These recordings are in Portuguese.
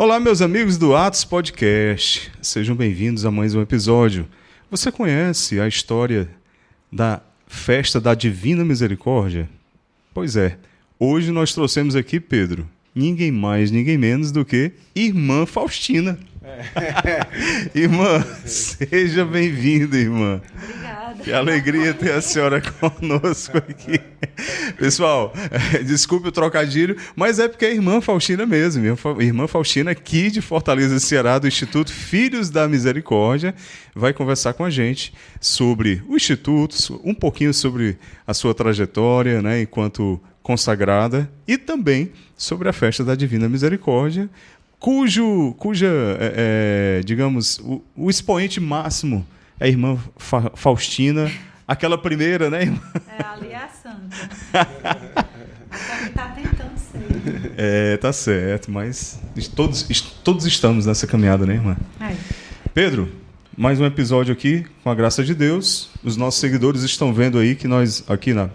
Olá, meus amigos do Atos Podcast. Sejam bem-vindos a mais um episódio. Você conhece a história da Festa da Divina Misericórdia? Pois é, hoje nós trouxemos aqui, Pedro, ninguém mais, ninguém menos do que Irmã Faustina. Irmã, seja bem-vinda, irmã. Obrigada. Que alegria ter a senhora conosco aqui. Pessoal, desculpe o trocadilho, mas é porque é a Irmã Faustina mesmo. Irmã Faustina aqui de Fortaleza, Ceará, do Instituto Filhos da Misericórdia, vai conversar com a gente sobre o Instituto, um pouquinho sobre a sua trajetória, né, enquanto consagrada, e também sobre a Festa da Divina Misericórdia, cuja digamos, o expoente máximo é a Irmã Faustina, aquela primeira, né, irmã? É ali é a santa. Aquela que está tentando ser. Tá certo, mas todos estamos nessa caminhada, né, irmã? É. Pedro, mais um episódio aqui, com a graça de Deus. Os nossos seguidores estão vendo aí que nós, aqui na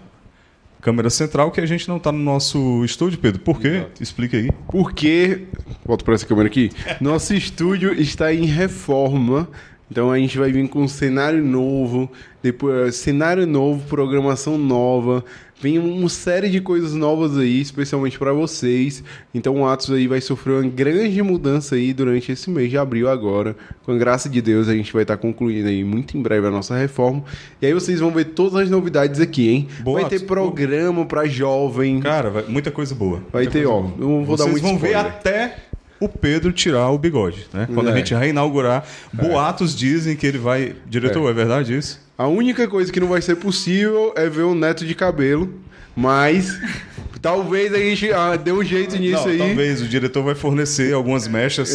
câmera central, que a gente não está no nosso estúdio, Pedro. Por quê? Exato. Explica aí. Porque, volto para essa câmera aqui, nosso estúdio está em reforma, então a gente vai vir com um cenário novo, depois cenário novo, programação nova, vem uma série de coisas novas aí, especialmente para vocês. Então o Atos aí vai sofrer uma grande mudança aí durante esse mês de abril agora. Com a graça de Deus a gente vai estar concluindo aí muito em breve a nossa reforma. E aí vocês vão ver todas as novidades aqui, hein? Boa, vai ter programa para jovem. Cara, muita coisa boa. Vai Muita ter, coisa ó, boa. eu vou dar Vocês muito vão ver spoiler. até o Pedro tirar o bigode, né? Quando a gente reinaugurar, boatos dizem que ele vai... Diretor, é verdade isso? A única coisa que não vai ser possível é ver um neto de cabelo, mas talvez a gente dê um jeito nisso Não, aí. talvez o diretor vai fornecer algumas mechas.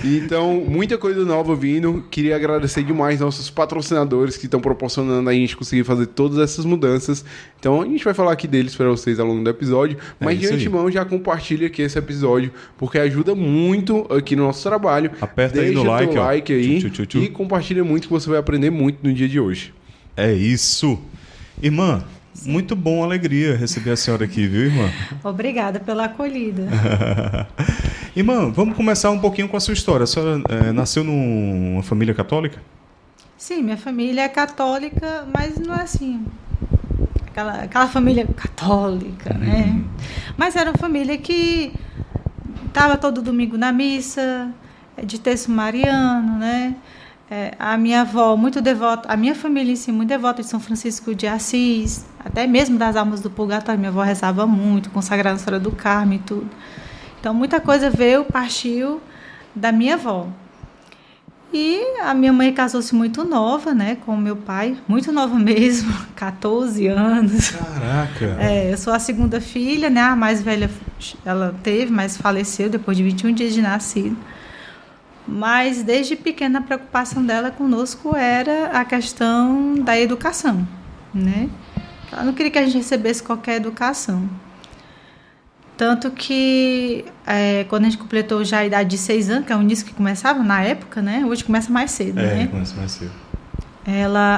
Então, muita coisa nova vindo. Queria agradecer demais nossos patrocinadores que estão proporcionando a gente conseguir fazer todas essas mudanças. Então, a gente vai falar aqui deles para vocês ao longo do episódio. Mas de isso aí. antemão, já compartilha aqui esse episódio, porque ajuda muito aqui no nosso trabalho. Aperta aí no Deixa like, teu ó. like aí Tchu, tchu, tchu. e compartilha muito que você vai aprender muito no dia de hoje. É isso. Irmã, muito bom, alegria receber a senhora aqui, viu, irmã? Obrigada pela acolhida. Irmã, vamos começar um pouquinho com a sua história. A senhora nasceu numa família católica? Sim, minha família é católica, mas não é assim... Aquela família católica, né? Mas era uma família que estava todo domingo na missa, de terço mariano, né? A minha avó, muito devota, a minha família em si, muito devota de São Francisco de Assis, até mesmo das almas do purgatório. Minha avó rezava muito, consagrada na Senhora do Carmo e tudo. Então, muita coisa partiu da minha avó. E a minha mãe casou-se muito nova, né, com o meu pai, muito nova mesmo, 14 anos. Caraca! Eu sou a segunda filha, né, a mais velha ela teve, mas faleceu depois de 21 dias de nascido. Mas desde pequena a preocupação dela conosco era a questão da educação, né? Ela não queria que a gente recebesse qualquer educação. Tanto que quando a gente completou já a idade de 6 anos, que é o início que começava na época, né? Hoje começa mais cedo, né? Começa mais cedo.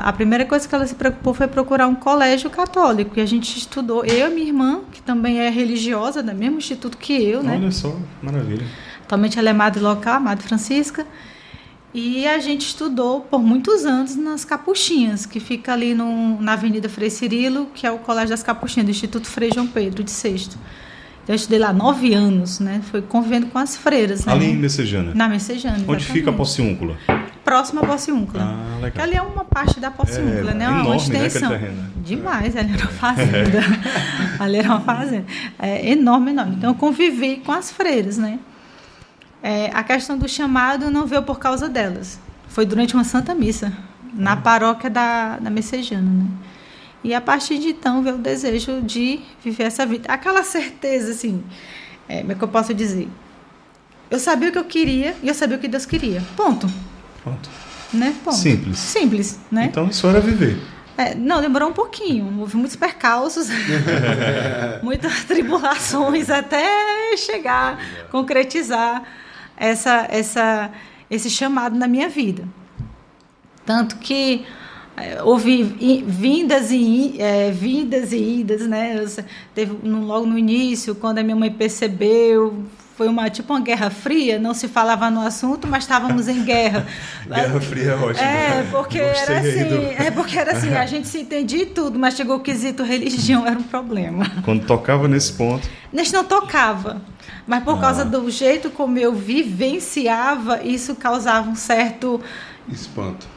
A primeira coisa que ela se preocupou foi procurar um colégio católico. E a gente estudou, eu e minha irmã, que também é religiosa, do mesmo instituto que eu, né? Olha só, maravilha. Atualmente ela é madre local, Madre Francisca. E a gente estudou por muitos anos nas Capuchinhas, que fica ali na Avenida Frei Cirilo, que é o Colégio das Capuchinhas, do Instituto Frei João Pedro de Sexto. Então, eu estudei lá 9 anos, né? Foi convivendo com as freiras, né? Ali em Messejana. Na Messejana, Onde exatamente. fica a Porciúncula? Próxima à Porciúncula. Ah, legal. Que ali é uma parte da Porciúncula, né? Uma enorme, extensão. né, aquele terreno. Demais, ali era uma fazenda. Ali era uma fazenda. Enorme, enorme. Então, eu convivi com as freiras, né? A questão do chamado não veio por causa delas. Foi durante uma Santa Missa, na paróquia da Messejana, né? E a partir de então veio o desejo de viver essa vida. Aquela certeza, assim, como é que eu posso dizer? Eu sabia o que eu queria e eu sabia o que Deus queria. Ponto. Pronto. Né? Ponto. Simples. Simples, né? Então isso era viver. Não, demorou um pouquinho. Houve muitos percalços, muitas tribulações até chegar, concretizar esse chamado na minha vida. Tanto que houve vindas e idas, né? Teve logo no início, quando a minha mãe percebeu, foi tipo uma guerra fria, não se falava no assunto, mas estávamos em guerra. Guerra fria é ótimo. Porque era assim, a gente se entendia e tudo, mas chegou o quesito religião, era um problema. Quando tocava nesse ponto... Nesse não tocava, mas por causa do jeito como eu vivenciava, isso causava um certo... Espanto.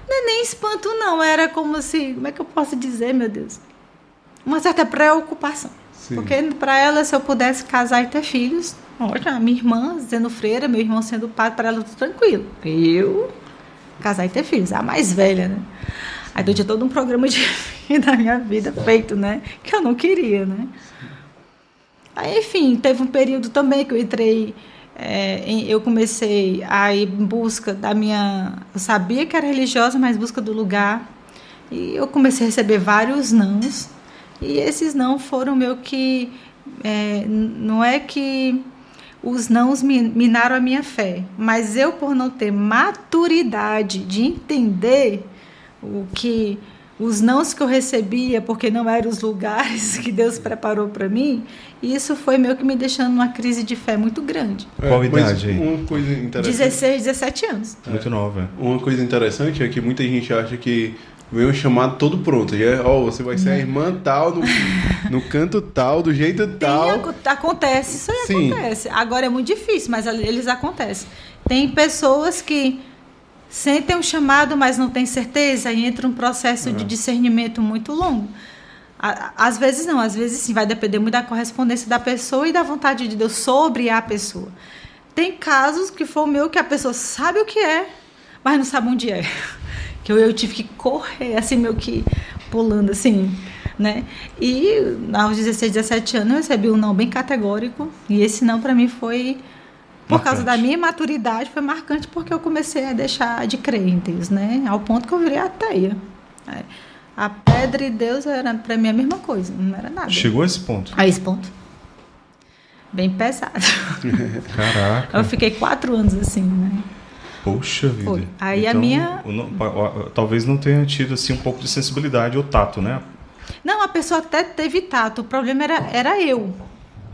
Não é nem espanto, não, era como assim, como é que eu posso dizer, meu Deus? Uma certa preocupação. Sim. Porque para ela, se eu pudesse casar e ter filhos, a minha irmã sendo freira, meu irmão sendo padre, para ela tudo tranquilo. Eu casar e ter filhos, a mais velha, né? Aí eu tinha todo um programa de da minha vida feito, né? Que eu não queria, né? Aí, enfim, teve um período também que eu entrei, eu comecei a ir em busca da minha... Eu sabia que era religiosa, mas em busca do lugar. E eu comecei a receber vários nãos. E esses não foram meio que... não é que os nãos minaram a minha fé, mas eu, por não ter maturidade de entender os nãos que eu recebia, porque não eram os lugares que Deus preparou para mim, isso foi meio que me deixando numa crise de fé muito grande. Qual idade aí? Uma coisa interessante... 16, 17 anos. Muito nova. Uma coisa interessante é que muita gente acha que vem um chamado todo pronto. Você vai ser a irmã tal, no canto tal, do jeito tal. Acontece, isso aí. Sim. Acontece. Agora é muito difícil, mas eles acontecem. Tem pessoas que sentem um chamado, mas não têm certeza, e entra um processo de discernimento muito longo. Às vezes não, às vezes sim, vai depender muito da correspondência da pessoa e da vontade de Deus sobre a pessoa. Tem casos que foi o meu que a pessoa sabe o que é, mas não sabe onde é. Que eu tive que correr, assim, meio que pulando, assim, né? E aos 16, 17 anos eu recebi um não bem categórico, e esse não para mim foi, por causa da minha maturidade, foi marcante, porque eu comecei a deixar de crer em Deus, né? Ao ponto que eu virei ateia. A pedra e Deus era para mim a mesma coisa, não era nada. Chegou a esse ponto? A esse ponto. Bem pesado. Caraca. Eu fiquei 4 anos assim, né? Poxa vida. Foi. Aí então, a minha... talvez não tenha tido assim, um pouco de sensibilidade ou tato, né? Não, a pessoa até teve tato. O problema era eu.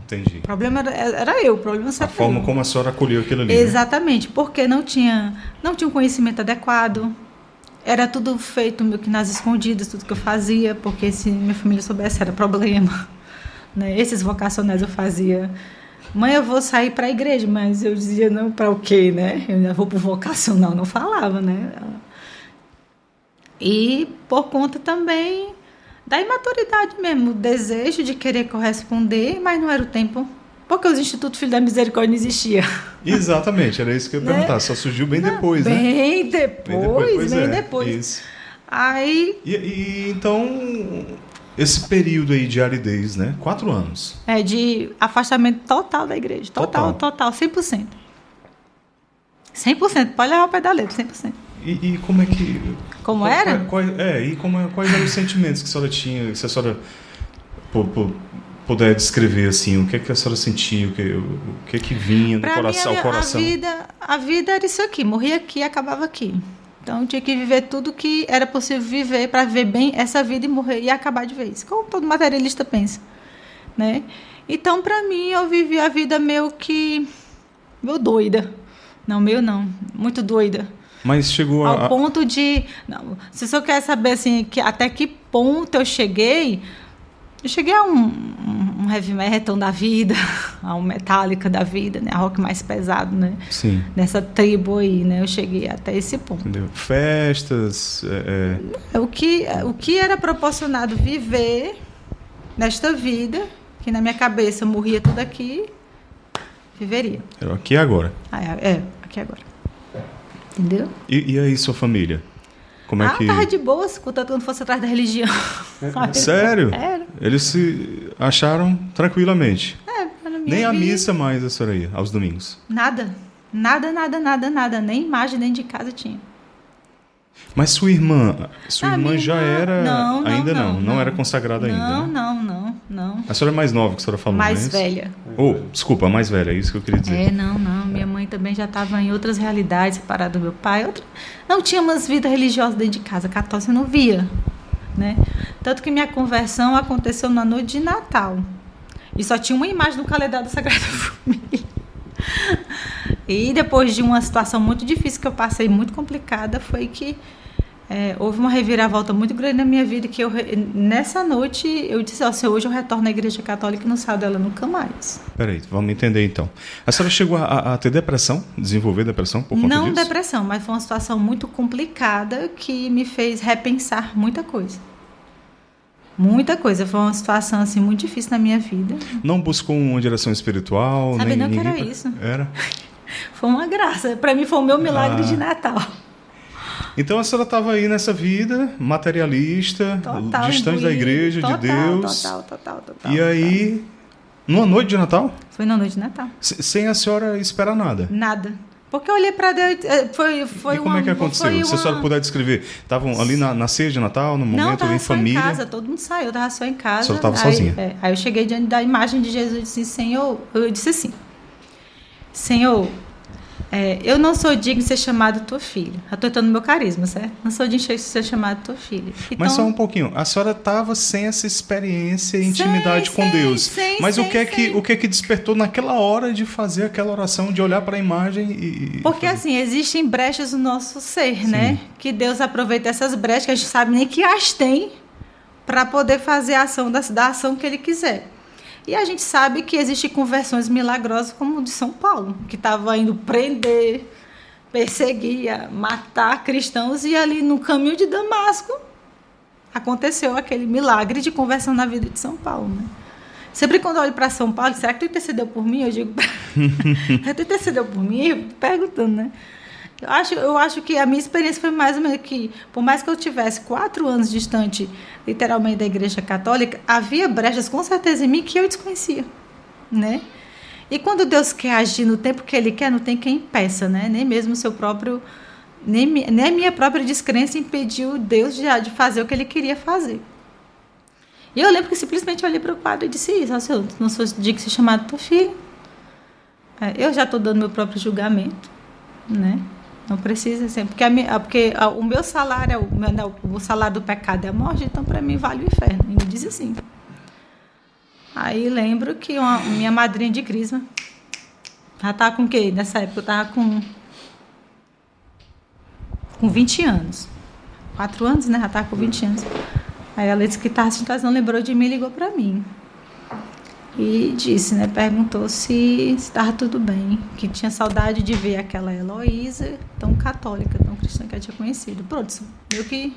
Entendi. O problema era eu. O problema a forma como a senhora acolheu aquilo ali. Exatamente. Né? Porque não tinha um conhecimento adequado. Era tudo feito meio que nas escondidas, tudo que eu fazia. Porque se minha família soubesse, era problema. Né? Esses vocacionais eu fazia... Mãe, eu vou sair para a igreja, mas eu dizia, não, para o quê, né? Eu ainda vou para o vocacional, não falava, né? E por conta também da imaturidade mesmo, o desejo de querer corresponder, mas não era o tempo, porque os Institutos Filho da Misericórdia não existiam. Exatamente, era isso que eu ia perguntar, só surgiu bem depois, né? Bem depois. Isso. Aí... E então... Esse período aí de aridez, né? 4 anos. De afastamento total da igreja. Total, 100%. 100%, pode levar o pé da letra, 100%. E como é que... Como era? Quais eram os sentimentos que a senhora tinha, se a senhora puder descrever, assim, o que é que a senhora sentia, o que é que vinha no coração? A vida era isso aqui, morria aqui e acabava aqui. Então, eu tinha que viver tudo que era possível viver para viver bem essa vida e morrer e acabar de vez. Como todo materialista pensa, né? Então, para mim, eu vivi a vida meio doida. Não, muito doida. Mas chegou ao ponto de... Não, se você quer saber, assim, até que ponto eu cheguei a um heavy metal da vida, a um Metallica da vida, né? A rock mais pesado, né? Sim. Nessa tribo aí, né? Eu cheguei até esse ponto. Entendeu? Festas... O que era proporcionado viver nesta vida, que na minha cabeça eu morria tudo aqui, viveria. Era aqui e agora. Aqui e agora. Entendeu? E aí, sua família? Como é que... tava de boa, contanto que não fosse atrás da religião. Sério? Era. Eles se acharam tranquilamente? Nem a vida. Missa mais a senhora ia, aos domingos? Nada. Nem imagem dentro de casa tinha. Mas sua irmã já era... Não. Ainda não era consagrada ainda? Não. não. A senhora é mais nova que a senhora falou, Mais não é isso? velha. Desculpa, mais velha, é isso que eu queria dizer. Não. Minha mãe também já estava em outras realidades, separada do meu pai. Não tinha umas vidas religiosas dentro de casa, católica, você não via, né? Tanto que minha conversão aconteceu na noite de Natal. E só tinha uma imagem no calendário da Sagrada Família. E depois de uma situação muito difícil que eu passei, muito complicada, foi que houve uma reviravolta muito grande na minha vida, que nessa noite eu disse, hoje eu retorno à Igreja Católica e não saio dela nunca mais. Peraí, vamos entender então. A senhora chegou a ter depressão? Desenvolver depressão por conta disso? Não depressão, mas foi uma situação muito complicada que me fez repensar muita coisa. Muita coisa. Foi uma situação assim, muito difícil na minha vida. Não buscou uma direção espiritual? Sabe, nem não que ninguém... era isso. Era? Foi uma graça. Para mim foi o meu milagre de Natal. Então a senhora estava aí nessa vida materialista, Total, distante da igreja, de Deus. Total. E aí, numa noite de Natal? Foi na noite de Natal. Sem a senhora esperar nada? Nada. Porque eu olhei para Deus, foi e como é que aconteceu? Se a senhora puder descrever. Estavam ali na ceia de Natal, no momento, não, em família? Não, estava só em casa, todo mundo saiu, eu estava só em casa. A senhora estava sozinha? Aí eu cheguei diante da imagem de Jesus e disse, Senhor, Senhor, eu não sou digno de ser chamado tua filha. Eu estou dando meu carisma, certo? Não sou digno de ser chamado tua filha. Então, mas só um pouquinho. A senhora estava sem essa experiência e intimidade com Deus. Mas o que é que despertou naquela hora de fazer aquela oração, de olhar para a imagem e... Porque assim, existem brechas no nosso ser, né? Que Deus aproveita essas brechas, que a gente sabe nem que as tem, para poder fazer a ação da ação que Ele quiser. E a gente sabe que existem conversões milagrosas como o de São Paulo, que estava indo prender, perseguir, matar cristãos, e ali no caminho de Damasco aconteceu aquele milagre de conversão na vida de São Paulo, né? Sempre quando eu olho para São Paulo, será que tu intercedeu por mim? Eu digo, tu intercedeu por mim? Perguntando, né? Eu acho que a minha experiência foi mais ou menos que, por mais que eu tivesse 4 anos distante, literalmente, da Igreja Católica, havia brechas, com certeza, em mim que eu desconhecia, né? E quando Deus quer agir no tempo que Ele quer, não tem quem impeça, né? Nem mesmo o seu próprio... Nem a minha própria descrença impediu Deus de fazer o que Ele queria fazer. E eu lembro que simplesmente olhei para o quadro e disse isso, Senhor, não sou digno de ser chamado tua filha. Eu já estou dando meu próprio julgamento, né? Não precisa ser, porque o meu salário, o salário do pecado é a morte, então para mim vale o inferno. Ele diz assim. Aí lembro que minha madrinha de crisma, ela estava com o quê? Nessa época eu estava com 20 anos. 4 anos, né? Ela estava com 20 anos. Aí ela disse que estava assim, não lembrou de mim e ligou para mim. E disse, né? Perguntou se estava tudo bem, que tinha saudade de ver aquela Heloísa, tão católica, tão cristã que eu tinha conhecido. Pronto, meio que...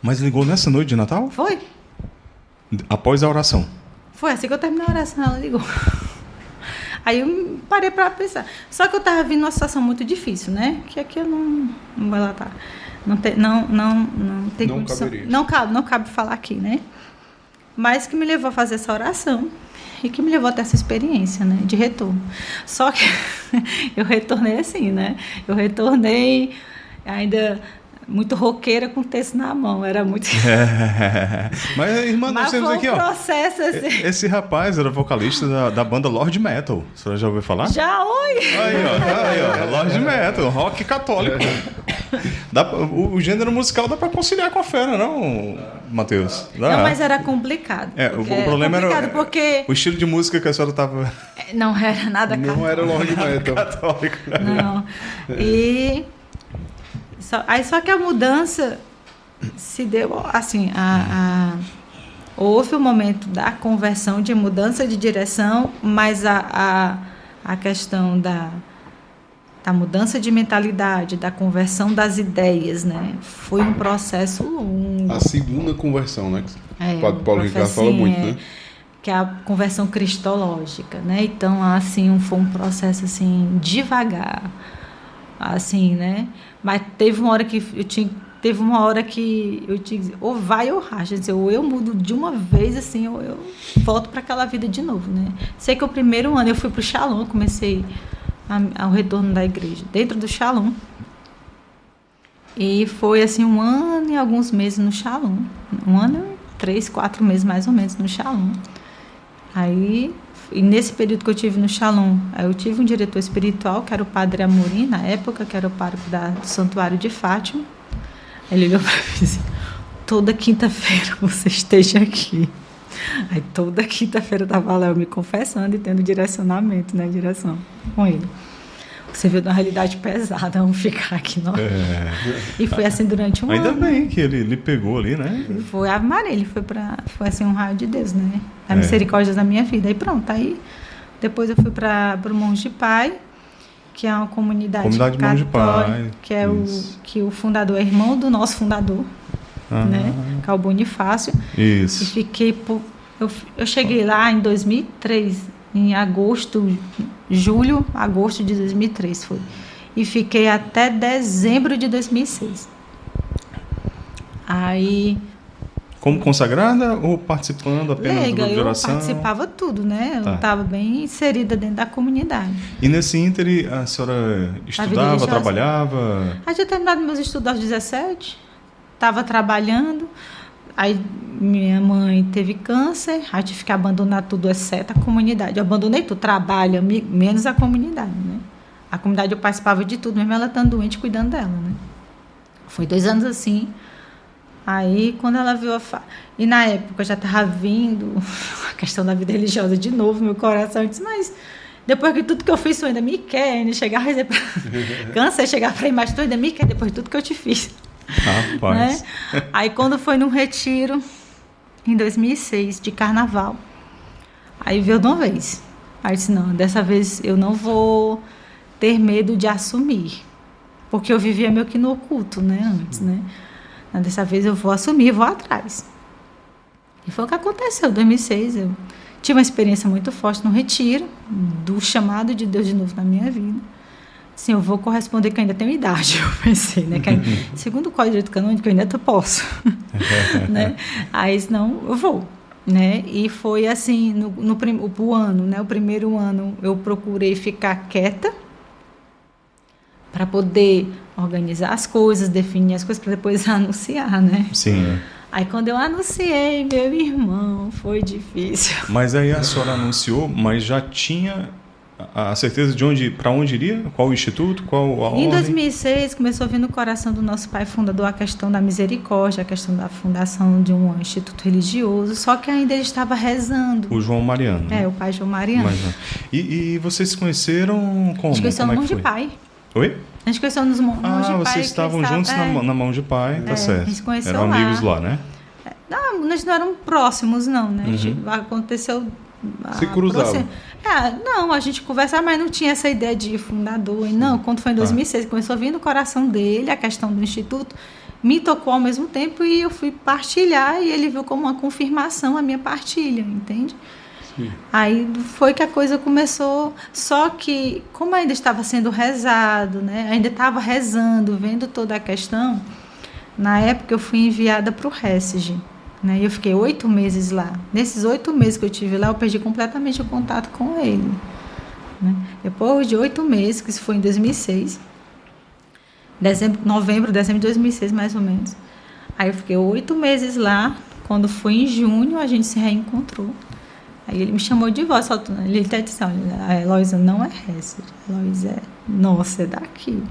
Mas ligou nessa noite de Natal? Foi. Após a oração? Foi, assim que eu terminei a oração, ela ligou. Aí eu parei para pensar. Só que eu estava vindo numa situação muito difícil, né? Que aqui eu não vou relatar. Não tem condição. Não cabe falar aqui, né? Mas que me levou a fazer essa oração. E que me levou até essa experiência, né, de retorno. Só que eu retornei assim, né? Eu retornei ainda muito roqueira com o texto na mão. Era muito... Mas, irmã, nós temos aqui, ó. Processo, assim. Esse rapaz era vocalista da banda Lord Metal. A senhora já ouviu falar? Já, oi! Aí, ó. Lord Metal, rock católico. O gênero musical dá pra conciliar com a fé, não, Matheus? Não, mas era complicado. O problema era porque... o estilo de música que a senhora tava... Não era nada católico. Não era Lord Metal. Católico. Não. E... Só que a mudança se deu, assim, houve o momento da conversão, de mudança de direção, mas a questão da mudança de mentalidade, da conversão das ideias, né? Foi um processo longo. A segunda conversão, né? O Padre Paulo Ricardo fala muito, né? Que é a conversão cristológica, né? Então, assim, foi um processo, assim, devagar, assim, né? Mas teve uma hora que eu tinha que dizer, ou vai ou racha, ou eu mudo de uma vez, assim, ou eu volto para aquela vida de novo, né? Sei que o primeiro ano eu fui para o Shalom, comecei ao retorno da igreja, dentro do Shalom. E foi, assim, 1 ano e alguns meses no Shalom. 1 ano e 3, 4 meses, mais ou menos, no Shalom. Aí, e nesse período que eu tive no Shalom, eu tive um diretor espiritual, que era o Padre Amorim, na época, que era o pároco do Santuário de Fátima. Ele olhou para mim e disse: toda quinta-feira você esteja aqui. Aí toda quinta-feira estava lá eu me confessando e tendo direcionamento, né, direção com ele. Você viu uma realidade pesada, vamos ficar aqui. Não? E foi assim durante um Ainda ano. bem que ele pegou ali, né? Foi Ave Maria, ele foi assim um raio de Deus, né? A misericórdia da minha vida. Aí pronto, aí depois eu fui para o Monte de Pai, que é uma comunidade Comunidade Monte de Pai, que é que o fundador é irmão do nosso fundador, né? Que é o Bonifácio. Isso. E fiquei eu cheguei lá em 2003, em agosto de 2003 foi. E fiquei até dezembro de 2006. Aí... Como consagrada ou participando apenas do grupo de oração? Eu participava tudo, né? Eu estava bem inserida dentro da comunidade. E nesse ínter, a senhora estudava, trabalhava? Eu tinha terminado meus estudos aos 17, estava trabalhando. Aí minha mãe teve câncer, aí tive que abandonar tudo, exceto a comunidade. Eu abandonei tudo, trabalho, menos a comunidade, né? A comunidade eu participava de tudo, mesmo ela estando doente, cuidando dela, né? Foi 2 anos assim. Aí, quando ela viu E na época já estava vindo a questão da vida religiosa de novo, meu coração. Eu disse, mas depois de tudo que eu fiz, tu ainda me quer, ainda chegar a dizer câncer, chegar para imagem, tu ainda me quer depois de tudo que eu te fiz. Rapaz. Né? Aí quando foi num retiro em 2006 de carnaval, aí veio de uma vez. Aí eu disse, não, dessa vez eu não vou ter medo de assumir, porque eu vivia meio que no oculto, né, antes, né? Dessa vez eu vou assumir, vou atrás. E foi o que aconteceu em 2006. Eu tive uma experiência muito forte no retiro, do chamado de Deus de novo na minha vida. Sim, eu vou corresponder que eu ainda tenho idade, eu pensei, né? Que segundo o Código de Direito Canônico, eu ainda posso. Né? Aí, não, eu vou. Né? E foi assim, o ano, né? O primeiro ano, eu procurei ficar quieta para poder organizar as coisas, definir as coisas, para depois anunciar, né? Sim. Aí, quando eu anunciei, meu irmão, foi difícil. Mas aí a senhora anunciou, mas já tinha a certeza de para onde iria? Qual o instituto? Qual a ordem? Em 2006, começou a vir no coração do nosso pai fundador a questão da misericórdia, a questão da fundação de um instituto religioso, só que ainda ele estava rezando. O João Mariano. O pai João Mariano. E vocês se conheceram como? A gente conheceu no Monte de Pai. Oi? A gente conheceu nos Mãos de Pai. Vocês estavam juntos na Mão de Pai, tá certo. A gente conheceu Eram amigos lá, né? Não, nós não éramos próximos, não, né? Aconteceu... Se cruzava. Não, a gente conversava, mas não tinha essa ideia de fundador. E não, quando foi em 2006, começou a vir no coração dele a questão do instituto, me tocou ao mesmo tempo e eu fui partilhar e ele viu como uma confirmação a minha partilha, entende? Sim. Aí foi que a coisa começou, só que como ainda estava sendo rezado, né? Ainda estava rezando, vendo toda a questão, na época eu fui enviada para o RESG. Né? E eu fiquei 8 meses lá. Nesses 8 meses que eu tive lá, eu perdi completamente o contato com ele. Né? Depois de 8 meses, que isso foi em 2006, novembro, dezembro de 2006, mais ou menos. Aí eu fiquei 8 meses lá. Quando foi em junho, a gente se reencontrou. Aí ele me chamou de volta. Ele até disse, olha, a Heloísa não é Hesed, a Heloísa é nossa, é daqui.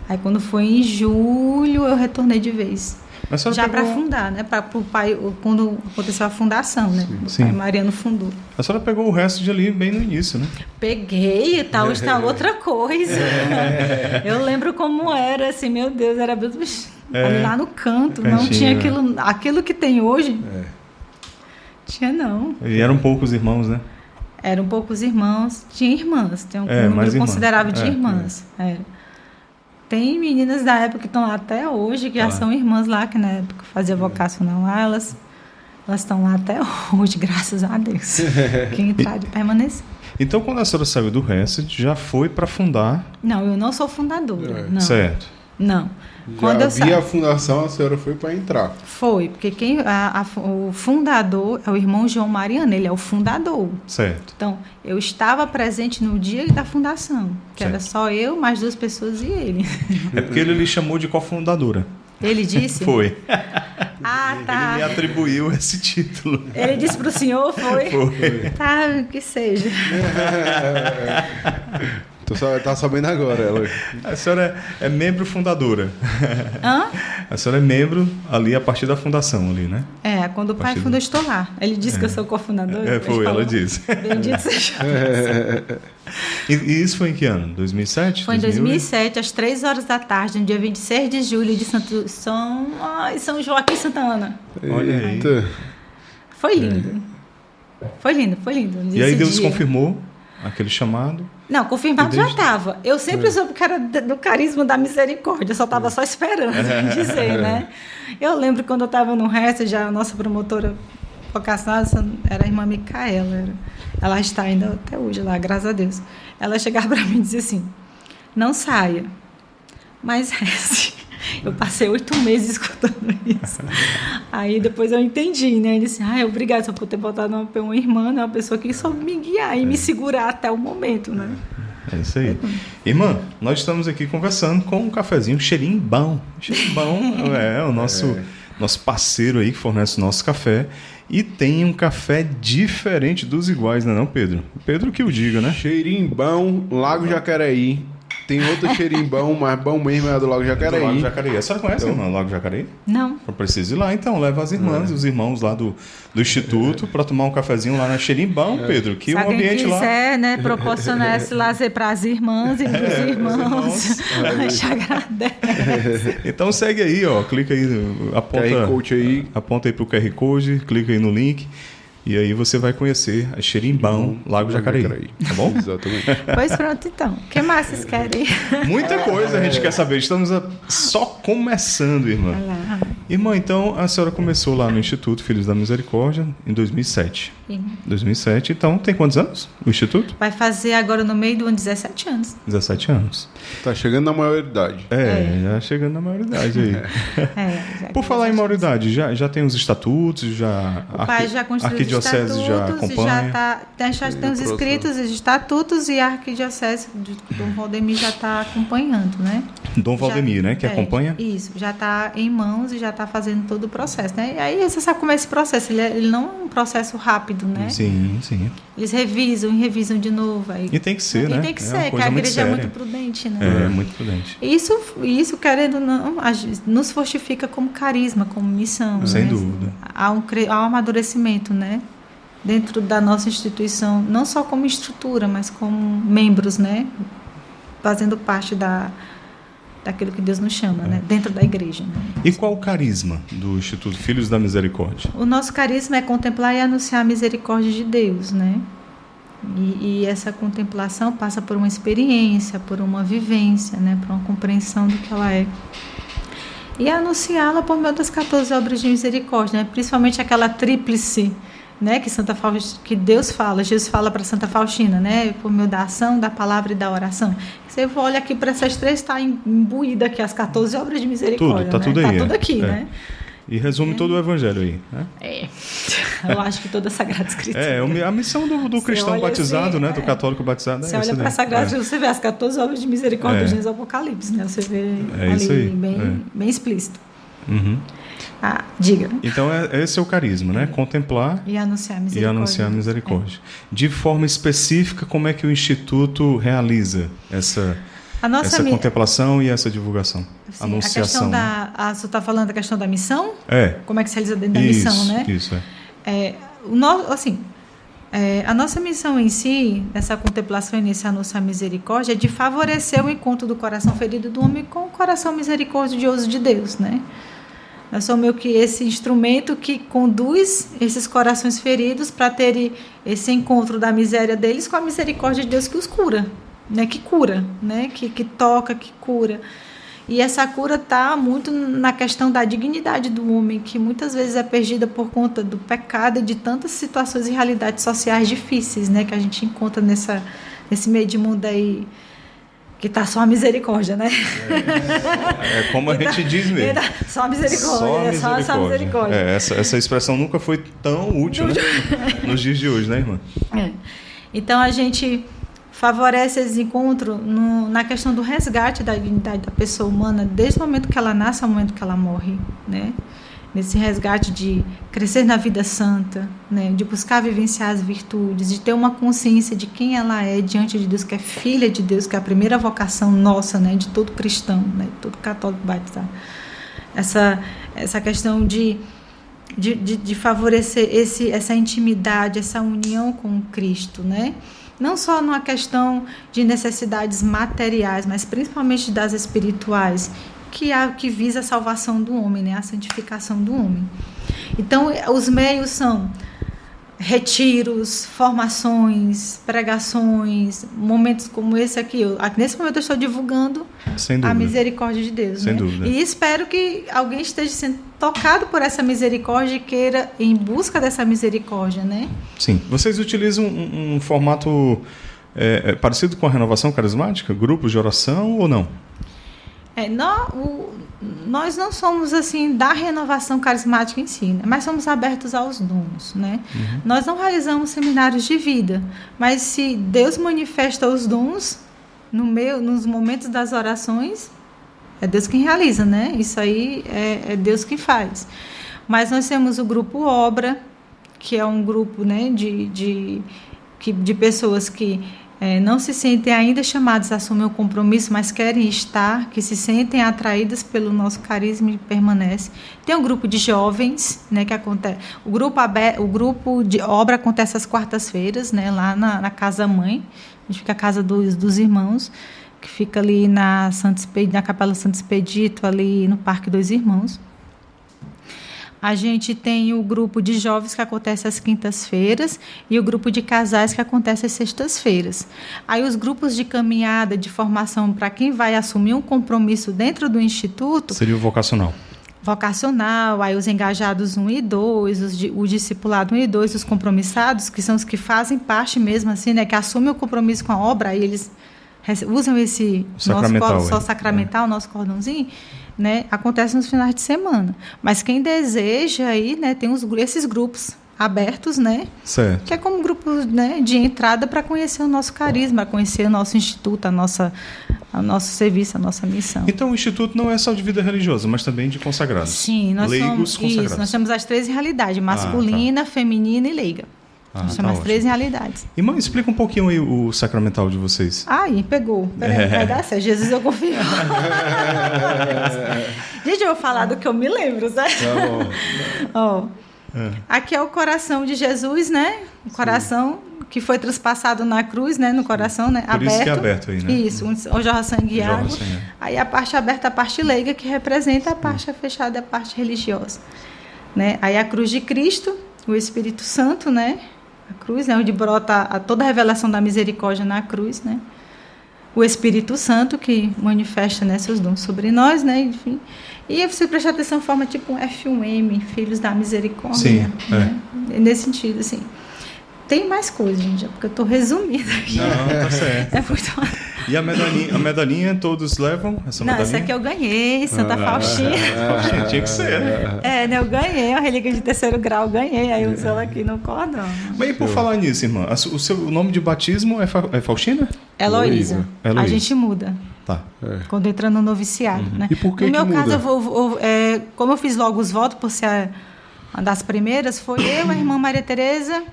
Aí quando foi em julho, eu retornei de vez. Já para fundar, né? Para o pai, quando aconteceu a fundação, né? O pai Mariano fundou. A senhora pegou o resto de ali bem no início, né? Peguei, tal, está outra coisa. Eu lembro como era, assim, meu Deus, era ali lá no canto, não tinha aquilo que tem hoje. Tinha não. E eram poucos irmãos, né? Eram poucos irmãos, tinha irmãs, tem um número considerável de irmãs. Tem meninas da época que estão lá até hoje, que já são irmãs lá, que na época fazia vocacional lá, elas estão lá até hoje, graças a Deus. Quem entrar de permanecer. Então, quando a senhora saiu do Hesed, já foi para fundar? Não, eu não sou fundadora. Não. Certo. Não. Quando eu havia a fundação, a senhora foi para entrar. Foi, porque o fundador é o irmão João Mariano, ele é o fundador. Certo. Então, eu estava presente no dia da fundação, que era só eu, mais 2 pessoas e ele. É porque ele lhe chamou de cofundadora. Ele disse? Foi. Ah, tá. Ele me atribuiu esse título. Ele disse pro senhor, foi? Foi. Tá, que seja. Tá sabendo agora, ela. A senhora é membro fundadora. Hã? A senhora é membro ali a partir da fundação ali, né? É, quando o pai Partido. fundou, eu estou lá. Ele disse que eu sou cofundadora. Foi, ela disse. Bendito seja. E isso foi em que ano? 2007? Foi em 2007, às 3 horas da tarde, no dia 26 de julho, de São Joaquim Santa Ana. Olha aí. Eita. Foi lindo. Foi lindo, foi lindo. E aí Esse Deus dia. confirmou aquele chamado. Não, confirmado E já desde- estava. Eu sempre soube que era do carisma da misericórdia, eu só estava só esperando dizer, né? Eu lembro quando eu estava no resto, já a nossa promotora vocacional era a irmã Micaela. Ela está ainda até hoje lá, graças a Deus. Ela chegava para mim e dizia assim, não saia, mas reze. Eu passei 8 meses escutando isso. Aí depois eu entendi, né? Ele disse, obrigado por ter botado uma irmã, né? Uma pessoa que soube me guiar e me segurar até o momento, né? É isso aí. Irmã, nós estamos aqui conversando com um cafezinho cheirinho bom. Cheirinho bom é o nosso parceiro aí que fornece o nosso café. E tem um café diferente dos iguais, não é não, Pedro? Pedro que o diga, né? Cheirinho bom, Lago Jacareí. Tem outro cheirinho bom, mas bom mesmo é do Lago Jacareí. Do Lago Jacareí. A senhora conhece, irmã, o Lago Jacareí? Não. Eu preciso ir lá, então. Leva as irmãs e os irmãos lá do Instituto para tomar um cafezinho lá na Xerimbão, Pedro. Que Se o alguém ambiente lá... quiser, né, proporcionar esse lazer para as irmãs e para os irmãos, a gente agradece. Então segue aí, ó. Clica aí, QR Code aí. aponta aí pro QR Code, clica aí no link. E aí você vai conhecer a Xerimbão, Lago Jacareí. Tá bom? Exatamente. Pois pronto, então. O que mais vocês querem? Muita coisa a gente quer saber. Estamos só começando, irmã. Vai lá. Irmã, então a senhora começou lá no Instituto Filhos da Misericórdia em 2007. Sim. 2007. Então tem quantos anos o Instituto? Vai fazer agora no meio do ano 17 anos. 17 anos. Tá chegando na maioridade. Já chegando na maioridade aí. Já Por falar em maioridade, já tem os estatutos, já O pai já a construiu os arquidiocese já estatutos e acompanha. já tem os inscritos, os estatutos e a arquidiocese de Dom Valdemir já está acompanhando, né? Dom Valdemir, Já- né? Que acompanha. Isso, já está em mãos e já está fazendo todo o processo, né? E aí você sabe como é esse processo, ele não é um processo rápido, né? Sim, sim. Eles revisam de novo. Aí, E tem que ser, né? E tem que É ser, uma que coisa a muito igreja é séria. muito prudente, né? É, muito prudente. Isso, querendo ou não, nos fortifica como carisma, como missão. Sem né? dúvida. Há um amadurecimento, né? Dentro da nossa instituição, não só como estrutura, mas como membros, né? Fazendo parte daquilo que Deus nos chama, né? Dentro da igreja. Né? E qual o carisma do Instituto Filhos da Misericórdia? O nosso carisma é contemplar e anunciar a misericórdia de Deus, né? E essa contemplação passa por uma experiência, por uma vivência, né? Por uma compreensão do que ela é. E anunciá-la por meio das 14 obras de misericórdia, né? Principalmente aquela tríplice, né? Que Deus fala, Jesus fala para Santa Faustina, né? Por meio da ação, da palavra e da oração. Você olha aqui para essas três, está imbuída aqui as 14 obras de misericórdia. Tá né? tudo aí. Tá tudo aqui, É. né? E resume todo o evangelho aí, né? Eu acho que toda a Sagrada Escritura. A missão do cristão olha batizado, assim, né? Do católico batizado. Você é olha essa para a daí. Sagrada Escritura, você vê as 14 obras de misericórdia É. de Gênesis ao Apocalipse, né? Você vê É ali isso aí, bem explícito. Uhum. Diga. Então, esse é o carisma, né? Contemplar E anunciar a e misericórdia. anunciar a misericórdia. De forma específica, como é que o Instituto realiza essa contemplação e essa divulgação? Sim, Anunciação. A questão você está falando da questão da missão? É. Como é que se realiza dentro da Isso, missão, né? Isso, A nossa missão em si, nessa contemplação e nesse anunciar a misericórdia, é de favorecer o encontro do coração ferido do homem com o coração misericordioso de Deus, né? Nós somos meio que esse instrumento que conduz esses corações feridos para ter esse encontro da miséria deles com a misericórdia de Deus que os cura, né? Que cura, né? Que toca, que cura. E essa cura está muito na questão da dignidade do homem, que muitas vezes é perdida por conta do pecado e de tantas situações e realidades sociais difíceis, né? Que a gente encontra nesse meio de mundo aí, que está só a misericórdia, né? É como a gente diz mesmo. Só a misericórdia, só a misericórdia. Essa expressão nunca foi tão útil, né? Nos dias de hoje, né, irmã? Então, a gente favorece esse encontro na questão do resgate da dignidade da pessoa humana, desde o momento que ela nasce ao momento que ela morre, né? nesse resgate de crescer na vida santa, né, de buscar vivenciar as virtudes, de ter uma consciência de quem ela é diante de Deus, que é filha de Deus, que é a primeira vocação nossa, né, de todo cristão, né, de todo católico batizado. Essa questão de favorecer essa intimidade, essa união com Cristo, né? Não só numa questão de necessidades materiais, mas principalmente das espirituais, que visa a salvação do homem, né? A santificação do homem. Então, os meios são retiros, formações, pregações, momentos como esse aqui. Nesse momento eu estou divulgando a misericórdia de Deus. Sem né? dúvida. E espero que alguém esteja sendo tocado por essa misericórdia e queira em busca dessa misericórdia, né? Sim. Vocês utilizam um formato parecido com a renovação carismática? Grupos de oração ou não? Nós não somos assim da renovação carismática em si, né? Mas somos abertos aos dons, né? Uhum. Nós não realizamos seminários de vida, mas se Deus manifesta os dons nos momentos das orações, é Deus quem realiza, né? Isso aí é Deus quem faz. Mas nós temos o grupo Obra, que é um grupo, né, de pessoas que não se sentem ainda chamadas a assumir o compromisso, mas querem estar, que se sentem atraídas pelo nosso carisma e permanecem. Tem um grupo de jovens, né, que acontece. O grupo de obra acontece às quartas-feiras, né, lá na Casa Mãe, onde fica a casa dos irmãos, que fica ali na Capela Santo Expedito, ali no Parque dos Irmãos. A gente tem o grupo de jovens que acontece às quintas-feiras e o grupo de casais que acontece às sextas-feiras. Aí os grupos de caminhada, de formação para quem vai assumir um compromisso dentro do Instituto... Seria o vocacional. Vocacional, aí os engajados 1 e 2, o discipulado 1 e 2, os compromissados, que são os que fazem parte mesmo, assim, né, que assumem o compromisso com a obra, aí eles usam esse nosso sacramental, nosso cordãozinho, né, acontece nos finais de semana. Mas quem deseja aí, né, tem esses grupos abertos, né? Certo. Que é como grupo, né, de entrada para conhecer o nosso carisma, conhecer o nosso instituto, o nosso serviço, a nossa missão. Então o instituto não é só de vida religiosa, mas também de consagrados. Sim, nós somos consagrados. Isso, nós temos as 3 realidades, masculina, feminina e leiga. Nós temos as 3 realidades. Irmã, explica um pouquinho aí o sacramental de vocês. Ai, pegou. Peraí, vai dar certo. Jesus, eu confio. Gente, eu vou falar do que eu me lembro, certo? Tá bom. Aqui é o coração de Jesus, né? O coração que foi transpassado na cruz, né? No coração, né? Por isso que é aberto aí, né? Isso, onde jorra sangue e água. Aí a parte aberta, a parte leiga, que representa a parte fechada, a parte religiosa. Né? Aí a cruz de Cristo, o Espírito Santo, né? A cruz, né, onde brota toda a revelação da misericórdia na cruz, né? O Espírito Santo, que manifesta, né, seus dons sobre nós, né? Enfim. E você prestar atenção, forma tipo um F1M, Filhos da Misericórdia. Sim, né? Nesse sentido, assim. Tem mais coisas, gente, porque eu estou resumida aqui. Não, tá certo. É muito... E a medalhinha todos levam? Essa medalhinha? Essa aqui eu ganhei, Santa Faustina. Faustina tinha que ser, né? Né, eu ganhei, uma relíquia de 3º grau, ganhei, aí eu uso ela aqui no cordão. Mas e por falar nisso, irmã, o seu nome de batismo é Faustina? Heloísa. A gente muda. Tá. Quando entra no noviciado, né? E por que no meu muda? caso, como eu fiz logo os votos, por ser uma das primeiras, foi eu, a irmã Maria Tereza,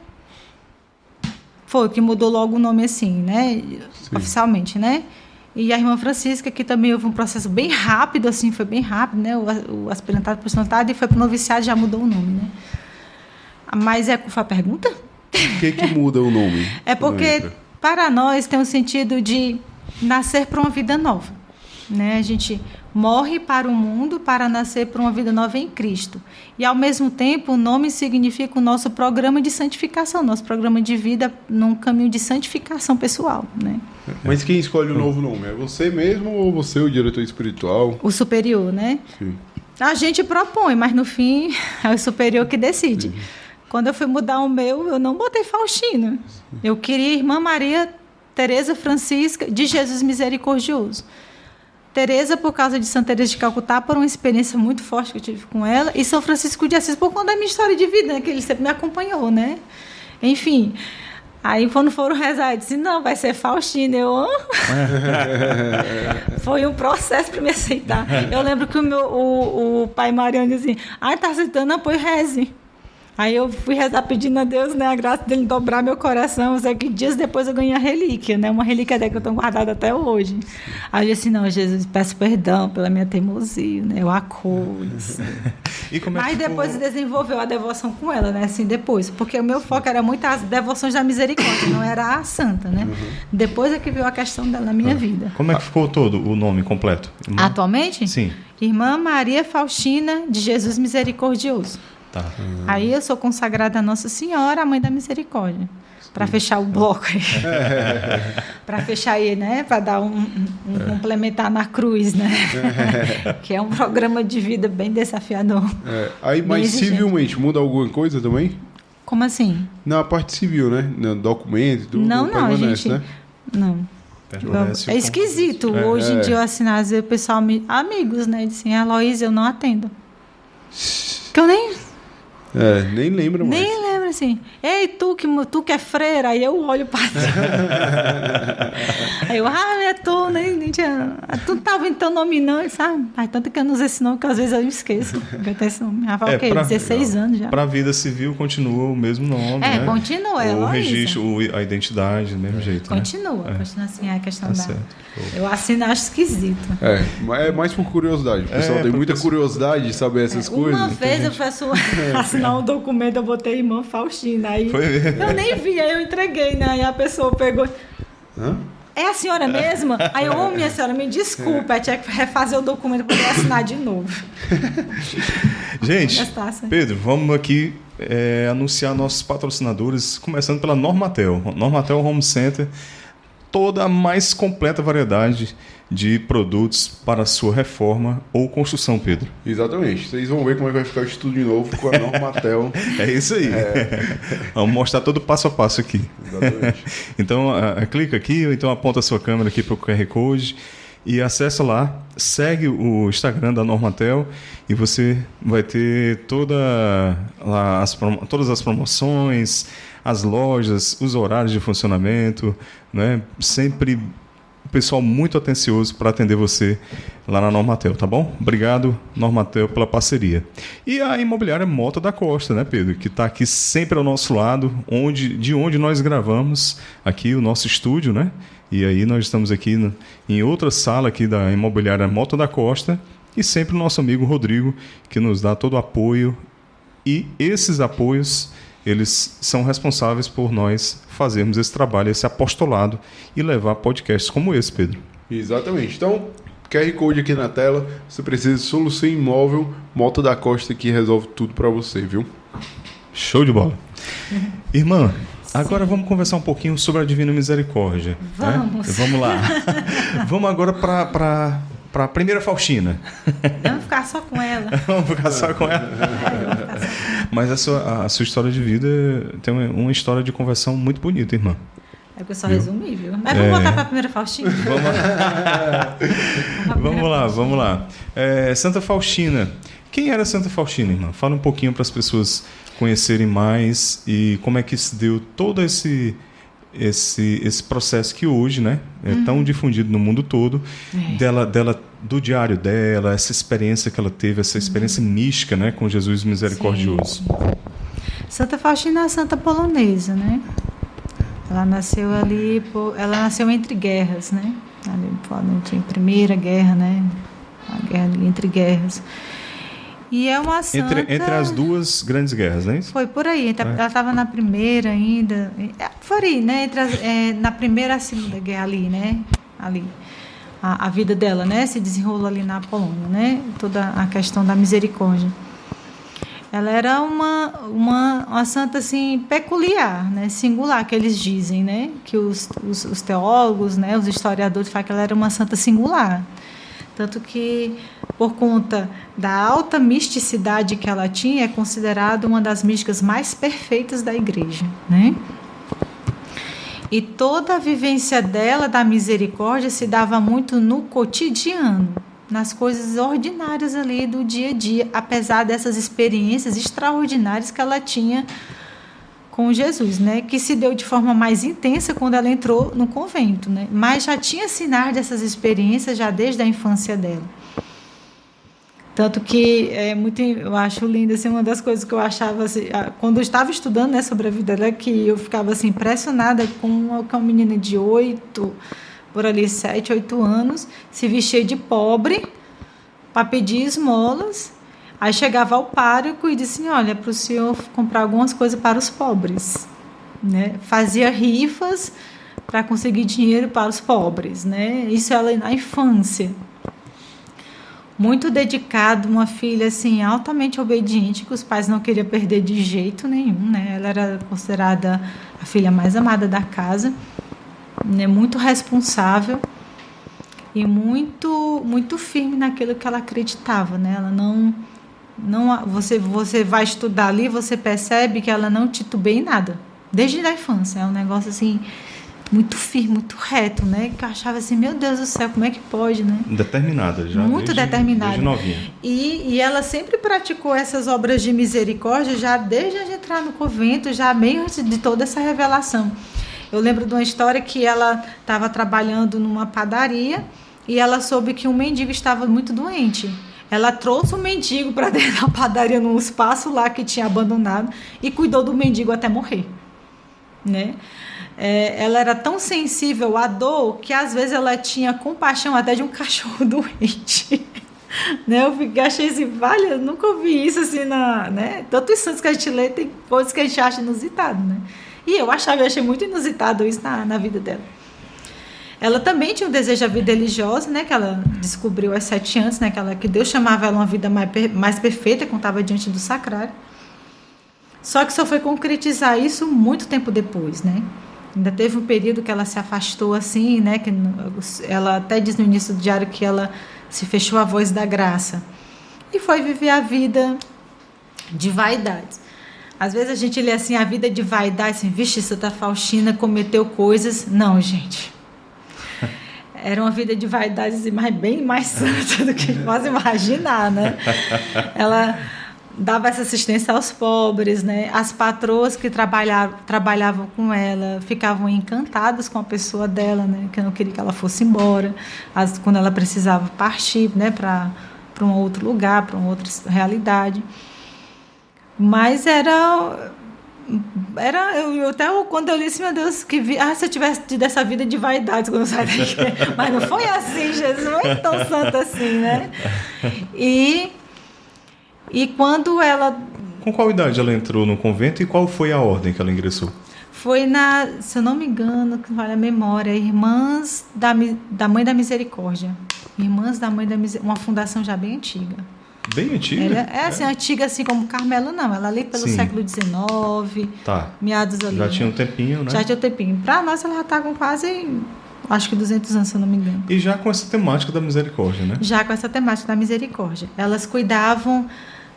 foi que mudou logo o nome assim, né? Sim. Oficialmente, né? E a irmã Francisca, que também houve um processo bem rápido, assim, foi bem rápido, né? O aspirantado por aspirantado e foi para o noviciado, já mudou o nome, né? Mas foi a pergunta? Por que muda o nome? É porque, para nós, tem um sentido de nascer para uma vida nova, né? A gente morre para o mundo para nascer para uma vida nova em Cristo. E, ao mesmo tempo, o nome significa o nosso programa de santificação, nosso programa de vida num caminho de santificação pessoal, né? Mas quem escolhe o novo nome? É você mesmo ou você, o diretor espiritual? O superior, né? Sim. A gente propõe, mas no fim é o superior que decide. Sim. Quando eu fui mudar o meu, eu não botei Faustina. Eu queria Irmã Maria Tereza Francisca de Jesus Misericordioso. Tereza, por causa de Santa Teresa de Calcutá, por uma experiência muito forte que eu tive com ela, e São Francisco de Assis, por conta da minha história de vida, né, que ele sempre me acompanhou, né? Enfim, Aí, quando foram rezar, eu disse, não, vai ser Faustina. Foi um processo para me aceitar. Eu lembro que o pai Mariano dizia assim, tá aceitando, não, pois reze. Aí eu fui rezar pedindo a Deus, né, a graça dele dobrar meu coração. Sei que dias depois eu ganhei a relíquia, né, uma relíquia dela que eu tenho guardada até hoje. Aí eu disse, não, Jesus, peço perdão pela minha teimosia, né, eu acolho. Mas depois desenvolveu a devoção com ela, né, assim, depois. Porque o meu foco era muito as devoções da misericórdia, não era a santa, né. Depois é que veio a questão dela na minha vida. Como é que ficou todo o nome completo? Atualmente? Sim. Irmã Maria Faustina de Jesus Misericordioso. Tá. Aí eu sou consagrada a Nossa Senhora, a Mãe da Misericórdia. Para fechar o bloco aí. Para fechar aí, né? Para dar um complementar na cruz, né? Que é um programa de vida bem desafiador. Aí, mas civilmente, muda alguma coisa também? Como assim? Na parte civil, né? No documento, tudo não, permanece, gente. Né? Não. É esquisito. Hoje em dia eu assinar, às vezes o pessoal amigos, né? Dizem, Aloísa, eu não atendo. Que eu nem lembro mais. Nem lembro assim. Ei, tu que é freira, aí eu olho para aí eu, é tu, nem tinha. Tu não tava em teu nome, não, sabe? Tanto que eu não usei esse nome, que às vezes eu esqueço. Eu tenho esse nome. Já falo o quê? 16 anos já. Para a vida civil continua o mesmo nome. Né? Continua. O registro, a identidade, do mesmo jeito. Continua. Né? Continua assim, a questão Tá da. certo. Eu assino, acho esquisito. É mais por curiosidade. O pessoal tem muita curiosidade de saber essas coisas. Uma vez eu faço assinar um documento, eu botei irmã Faustina. Aí eu nem vi, aí eu entreguei, né? Aí a pessoa pegou. Hã? É a senhora mesma? Aí eu, minha senhora, me desculpa, tinha que refazer o documento para poder assinar de novo. Gente, Pedro, vamos aqui anunciar nossos patrocinadores, começando pela Normatel. Normatel Home Center, toda a mais completa variedade de produtos para a sua reforma ou construção, Pedro. Exatamente. Vocês vão ver como é que vai ficar o estúdio novo com a Normatel. É isso aí. Vamos mostrar todo o passo a passo aqui. Exatamente. Então, clica aqui, ou então aponta a sua câmera aqui para o QR Code e acessa lá, segue o Instagram da Normatel e você vai ter todas as promoções, as lojas, os horários de funcionamento, né? Sempre o pessoal muito atencioso para atender você lá na Normatel, tá bom? Obrigado, Normatel, pela parceria. E a imobiliária Mota da Costa, né, Pedro? Que está aqui sempre ao nosso lado, de onde nós gravamos aqui o nosso estúdio, né? E aí nós estamos aqui em outra sala aqui da imobiliária Mota da Costa e sempre o nosso amigo Rodrigo, que nos dá todo o apoio. E esses apoios, eles são responsáveis por nós fazermos esse trabalho, esse apostolado e levar podcasts como esse, Pedro. Exatamente. Então, QR Code aqui na tela. Você precisa de solução imóvel, Mota da Costa, que resolve tudo para você, viu? Show de bola. Irmã, agora vamos conversar um pouquinho sobre a Divina Misericórdia. Vamos. Né? Vamos lá. Vamos agora para a primeira Faustina. Vamos ficar só com ela. Vamos ficar só com ela. Vamos ficar só. Mas a sua história de vida tem uma história de conversão muito bonita, irmã. É porque eu só resumi, viu? Mas vamos voltar para a primeira Faustina. Vamos lá. Santa Faustina. Quem era Santa Faustina, irmã? Fala um pouquinho para as pessoas conhecerem mais e como é que se deu todo esse processo que hoje, né, é tão difundido no mundo todo, dela, do diário dela, essa experiência que ela teve, essa experiência mística, né, com Jesus Misericordioso. Sim. Santa Faustina é uma santa polonesa, né? Ela nasceu entre guerras, né? Ali, Primeira Guerra, né? A guerra ali entre guerras. E é uma santa... Entre as duas grandes guerras, não é isso? Foi por aí. Ela estava na primeira ainda. Foi aí, né? Na primeira e a segunda guerra ali, né? Ali. A vida dela, né? Se desenrolou ali na Polônia, né? Toda a questão da misericórdia. Ela era uma santa, assim, peculiar, né? Singular, que eles dizem, né? Que os teólogos, né? Os historiadores falam que ela era uma santa singular. Tanto que, por conta da alta misticidade que ela tinha, é considerada uma das místicas mais perfeitas da igreja, né? E toda a vivência dela, da misericórdia, se dava muito no cotidiano, nas coisas ordinárias ali do dia a dia, apesar dessas experiências extraordinárias que ela tinha com Jesus, né? Que se deu de forma mais intensa quando ela entrou no convento, né? Mas já tinha sinais dessas experiências já desde a infância dela. Tanto que eu acho lindo, assim, uma das coisas que eu achava, assim, quando eu estava estudando, né, sobre a vida dela, que eu ficava assim, impressionada com uma menina de 7, 8 anos, se vestia de pobre para pedir esmolas. Aí chegava ao pároco e disse, olha, para o senhor comprar algumas coisas para os pobres, né? Fazia rifas para conseguir dinheiro para os pobres, né? Isso ela na infância. Muito dedicado, uma filha assim, altamente obediente, que os pais não queriam perder de jeito nenhum, né? Ela era considerada a filha mais amada da casa, né? Muito responsável e muito firme naquilo que ela acreditava, né? Ela não você vai estudar ali, você percebe que ela não titubeia em nada, desde a infância. É um negócio assim muito firme, muito reto, né? Que eu achava assim, meu Deus do céu, como é que pode, né? Determinada, já. Muito determinada. Desde novinha. E ela sempre praticou essas obras de misericórdia, já desde a de entrar no convento, já meio antes de toda essa revelação. Eu lembro de uma história que ela estava trabalhando numa padaria e ela soube que um mendigo estava muito doente. Ela trouxe o mendigo para dentro da padaria, num espaço lá que tinha abandonado, e cuidou do mendigo até morrer, né? Ela era tão sensível à dor que às vezes ela tinha compaixão até de um cachorro doente. Né? Eu achei assim, vale, eu nunca ouvi isso assim, né? Tantos santos que a gente lê, tem coisas que a gente acha inusitado, né? E eu achei muito inusitado isso na vida dela. Ela também tinha um desejo de vida religiosa, né? Que ela descobriu aos 7 anos, né? Que Deus chamava ela uma vida mais perfeita quando estava diante do sacrário. Só que só foi concretizar isso muito tempo depois, né? Ainda teve um período que ela se afastou assim, né? Que ela até diz no início do diário que ela se fechou à voz da graça e foi viver a vida de vaidades. Às vezes a gente lê assim, a vida de vaidade, assim, vixe, Santa Faustina cometeu coisas. Não, gente. Era uma vida de vaidades bem mais santa do que pode imaginar, né? Ela dava essa assistência aos pobres, né? As patroas que trabalhavam com ela ficavam encantadas com a pessoa dela, né? Que não queria que ela fosse embora. Quando ela precisava partir, né? Para um outro lugar, para uma outra realidade. Mas eu até quando eu li assim, meu Deus, se eu tivesse tido essa vida de vaidade quando eu saí daqui. Mas não foi assim, Jesus não é tão santo assim, né? E quando ela... Com qual idade ela entrou no convento e qual foi a ordem que ela ingressou? Foi se eu não me engano, que vale a memória, Irmãs da Mãe da Misericórdia. Irmãs da Mãe da Misericórdia, uma fundação já bem antiga. Bem antiga? Ela assim, antiga assim como Carmelo, não. Ela ali pelo século XIX, meados ali. Já tinha um tempinho, né? Já tinha um tempinho. Para nós, ela já está com quase, acho que 200 anos, se eu não me engano. E já com essa temática da misericórdia, né? Já com essa temática da misericórdia. Elas cuidavam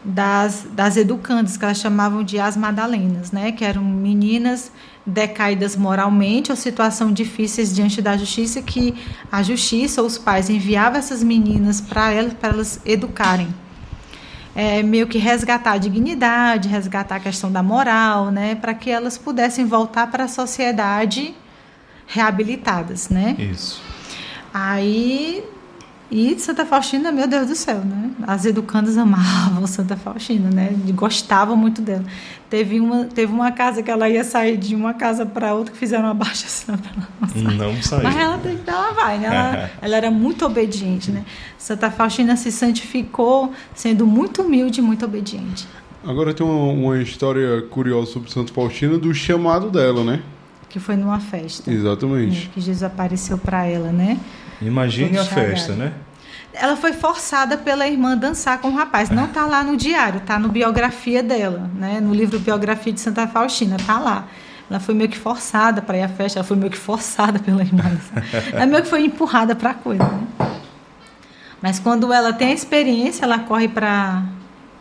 das educandas, que elas chamavam de as Madalenas, né? Que eram meninas decaídas moralmente ou situação difíceis diante da justiça, que a justiça ou os pais enviavam essas meninas para elas educarem. Meio que resgatar a dignidade, resgatar a questão da moral, né, para que elas pudessem voltar para a sociedade reabilitadas, né? Isso. Aí, e Santa Faustina, meu Deus do céu, né? As educandas amavam Santa Faustina, né? Gostavam muito dela. Teve uma casa que ela ia sair de uma casa para outra, que fizeram uma abaixação para ela não sair. Não saiu. Mas ela vai, né? Ela era muito obediente, né? Santa Faustina se santificou sendo muito humilde e muito obediente. Agora tem uma história curiosa sobre Santa Faustina do chamado dela, né? Que foi numa festa. Exatamente. Que Jesus apareceu para ela, né? Imagine a festa, né? Ela foi forçada pela irmã a dançar com o rapaz. Não está lá no diário, está no biografia dela, né? No livro Biografia de Santa Faustina, está lá. Ela foi meio que forçada para ir à festa, ela foi meio que forçada pela irmã. Ela meio que foi empurrada para a coisa, né? Mas quando ela tem a experiência, ela corre para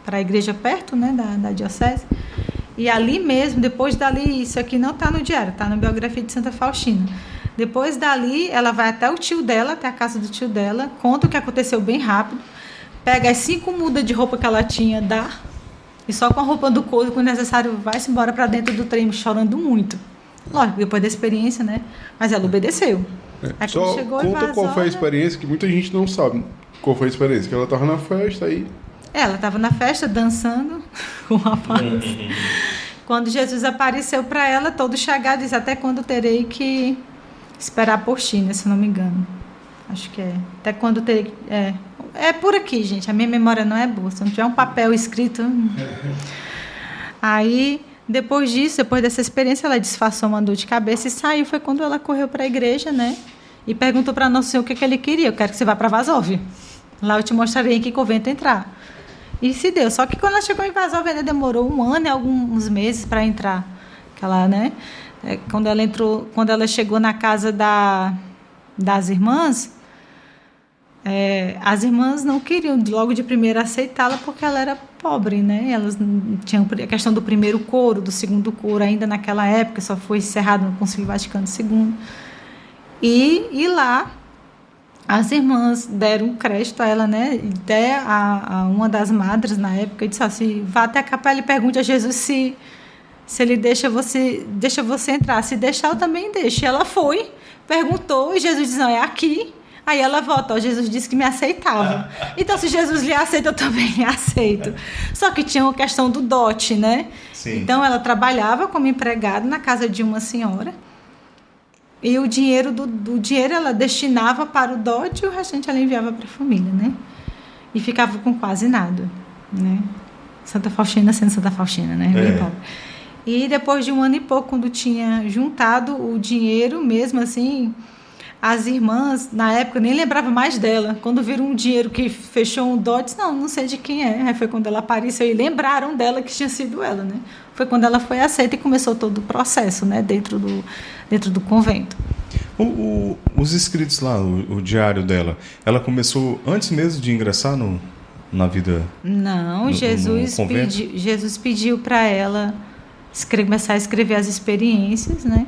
a igreja perto, né, da diocese. E ali mesmo, depois dali, isso aqui não está no diário, está na biografia de Santa Faustina. Depois dali, ela vai até o tio dela, até a casa do tio dela, conta o que aconteceu bem rápido, pega as 5 mudas de roupa que ela tinha, dá E só com a roupa do corpo, quando necessário, vai-se embora para dentro do trem, chorando muito. Lógico, depois da experiência, né? Mas ela obedeceu. Aí Só quando chegou e conta vazou, qual foi a né? experiência, que muita gente não sabe qual foi a experiência. Que ela tava na festa aí. Ela estava na festa dançando com o rapaz. Quando Jesus apareceu para ela, todo chagado, disse: até quando terei que esperar por ti, né, se não me engano. Acho que é. Até quando terei que... É por aqui, gente. A minha memória não é boa. Se não tiver um papel escrito... Aí, depois disso, depois dessa experiência, ela disfarçou uma dor de cabeça e saiu. Foi quando ela correu para a igreja, né? E perguntou para Nosso Senhor o que ele queria. Eu quero que você vá para Varsóvia. Lá eu te mostrarei em que convento entrar. E se deu. Só que quando ela chegou em Varsóvia, ainda demorou 1 ano e alguns meses para entrar. Aquela, né? Quando ela entrou, quando ela chegou na casa das irmãs, as irmãs não queriam logo de primeira aceitá-la porque ela era pobre, né? Elas tinham a questão do primeiro coro, do segundo coro, ainda naquela época, só foi encerrado no Concílio Vaticano II. E lá as irmãs deram um crédito a ela, né? Até a uma das madres na época disse assim: vá até a capela e pergunte a Jesus se ele deixa você entrar. Se deixar, eu também deixo. E ela foi, perguntou, e Jesus disse: não, é aqui. Aí ela volta: Jesus disse que me aceitava. Então, se Jesus lhe aceita, eu também lhe aceito. Só que tinha uma questão do dote, né? Sim. Então, ela trabalhava como empregada na casa de uma senhora. E o dinheiro do dinheiro ela destinava para o dote e o restante ela enviava para a família, né? E ficava com quase nada, né? Santa Faustina sendo Santa Faustina, né? Bem pobre. E depois de 1 ano e pouco, quando tinha juntado o dinheiro mesmo, assim, as irmãs, na época, nem lembrava mais dela. Quando viram um dinheiro que fechou um dote, não sei de quem é. Aí foi quando ela apareceu e lembraram dela que tinha sido ela, né? Foi quando ela foi aceita e começou todo o processo, né? Dentro do convento. Os escritos lá, o diário dela, ela começou antes mesmo de ingressar na vida? Não, Jesus pediu para ela começar a escrever as experiências, né?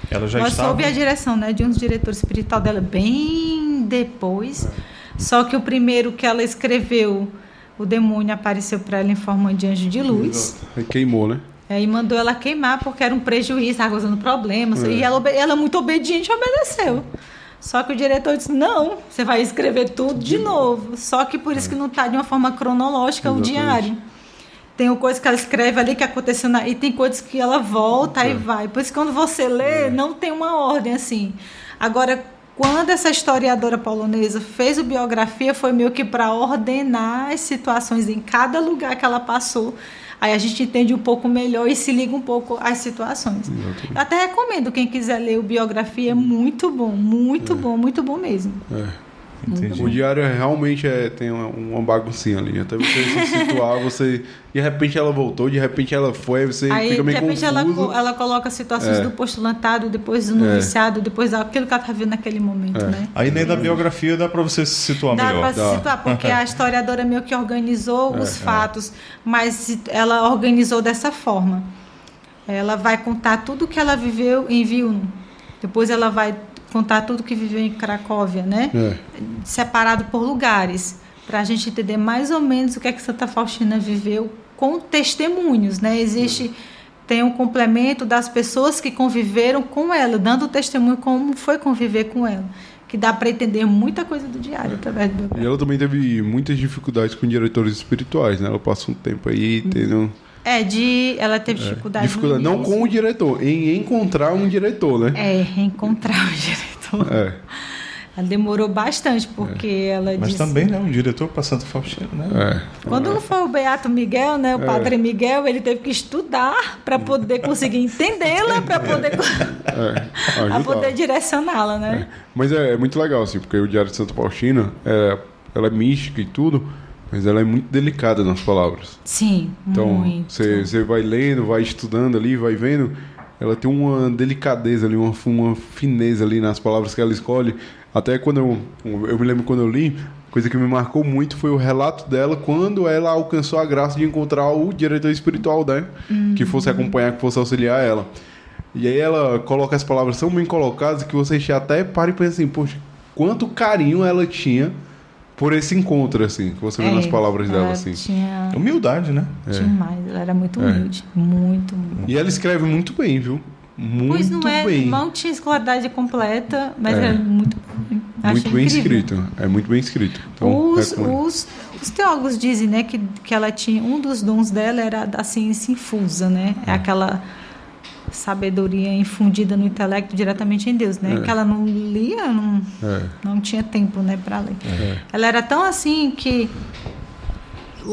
Ela já Nós estava... soube a direção, né, de um diretor espiritual dela bem depois. Só que o primeiro que ela escreveu, o demônio apareceu para ela em forma de anjo de luz. Aí queimou, né? E mandou ela queimar porque era um prejuízo, estava causando problemas. E ela muito obediente, obedeceu. Só que o diretor disse: não, você vai escrever tudo de novo. Só que por isso que não está de uma forma cronológica o diário. Tem coisa que ela escreve ali que aconteceu e tem coisas que ela volta e vai. Por isso que quando você lê, não tem uma ordem assim. Agora, quando essa historiadora polonesa fez a biografia, foi meio que para ordenar as situações em cada lugar que ela passou. Aí a gente entende um pouco melhor e se liga um pouco às situações. Exatamente. Eu até recomendo quem quiser ler o biografia, é muito bom mesmo. Entendi. O diário realmente tem uma baguncinha ali. Até você se situar, de repente ela voltou, de repente ela foi, você Aí, fica meio de repente, confuso. ela coloca situações do postulantado, depois do noviciado, depois daquilo que ela está vendo naquele momento, né? Aí nem da biografia dá para você se situar Dá melhor. para se situar, porque a historiadora meio que organizou os fatos, mas ela organizou dessa forma. Ela vai contar tudo que ela viveu em Vilno. Depois ela vai contar tudo que viveu em Cracóvia, né? Separado por lugares, para a gente entender mais ou menos o que é que Santa Faustina viveu com testemunhos, né? Tem um complemento das pessoas que conviveram com ela, dando testemunho como foi conviver com ela, que dá para entender muita coisa do diário através do biografia. E ela também teve muitas dificuldades com diretores espirituais, né? Ela passou um tempo aí tendo... Ela teve dificuldade não com o diretor, em encontrar um diretor, né? Encontrar o diretor. Ela demorou bastante, porque ela Mas disse... também, né? Um diretor para Santa Faustina, né? Quando foi o Beato Miguel, né? O Padre Miguel, ele teve que estudar para poder conseguir entendê-la, para poder direcioná-la, né? Mas é muito legal, assim, porque o Diário de Santa Faustina, ela é mística e tudo, mas ela é muito delicada nas palavras. Sim, então, muito. Você vai lendo, vai estudando ali, vai vendo, ela tem uma delicadeza ali, uma fineza ali nas palavras que ela escolhe. Até quando eu me lembro quando eu li, coisa que me marcou muito foi o relato dela quando ela alcançou a graça de encontrar o diretor espiritual, né? Que fosse acompanhar, que fosse auxiliar ela. E aí ela coloca as palavras tão bem colocadas que você até para e pensa assim, poxa, quanto carinho ela tinha por esse encontro, assim, que você vê nas palavras dela, assim. Tinha Humildade, né? demais, ela era muito humilde, muito humilde. E ela escreve muito bem, viu? Pois Muito não é, bem. não tinha escolaridade completa, mas era muito bem. Muito bem escrito. É muito bem escrito. Então, recomendo. Os teólogos dizem, né, que ela tinha, um dos dons dela era da ciência infusa, né? É aquela sabedoria infundida no intelecto diretamente em Deus, né? Que ela não lia, não tinha tempo, né, para ler. Ela era tão assim que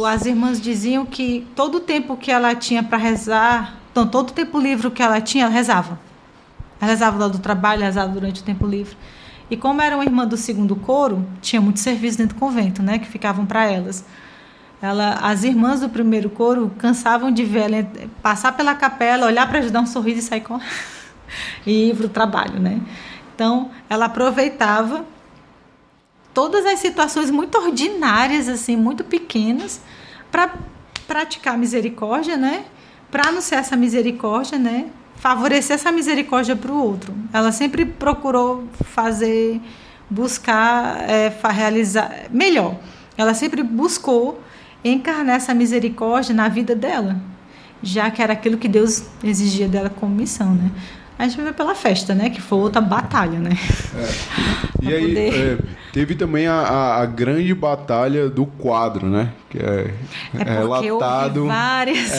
as irmãs diziam que todo o tempo que ela tinha para rezar, então todo o tempo livre que ela tinha, ela rezava. Ela rezava lá do trabalho, rezava durante o tempo livre. E como era uma irmã do segundo coro, tinha muito serviço dentro do convento, né, que ficavam para elas. As irmãs do primeiro coro cansavam de ver ela passar pela capela, olhar para ajudar um sorriso e sair e ir para o trabalho, né? Então, ela aproveitava todas as situações muito ordinárias, assim, muito pequenas, para praticar misericórdia, né? Para anunciar essa misericórdia, né? Favorecer essa misericórdia para o outro. Ela sempre procurou buscar realizar melhor. Ela sempre buscou encarnar essa misericórdia na vida dela, já que era aquilo que Deus exigia dela como missão, né? A gente vai ver pela festa, né? Que foi outra batalha, né? E aí, teve também a grande batalha do quadro, né? Que é relatado. Várias.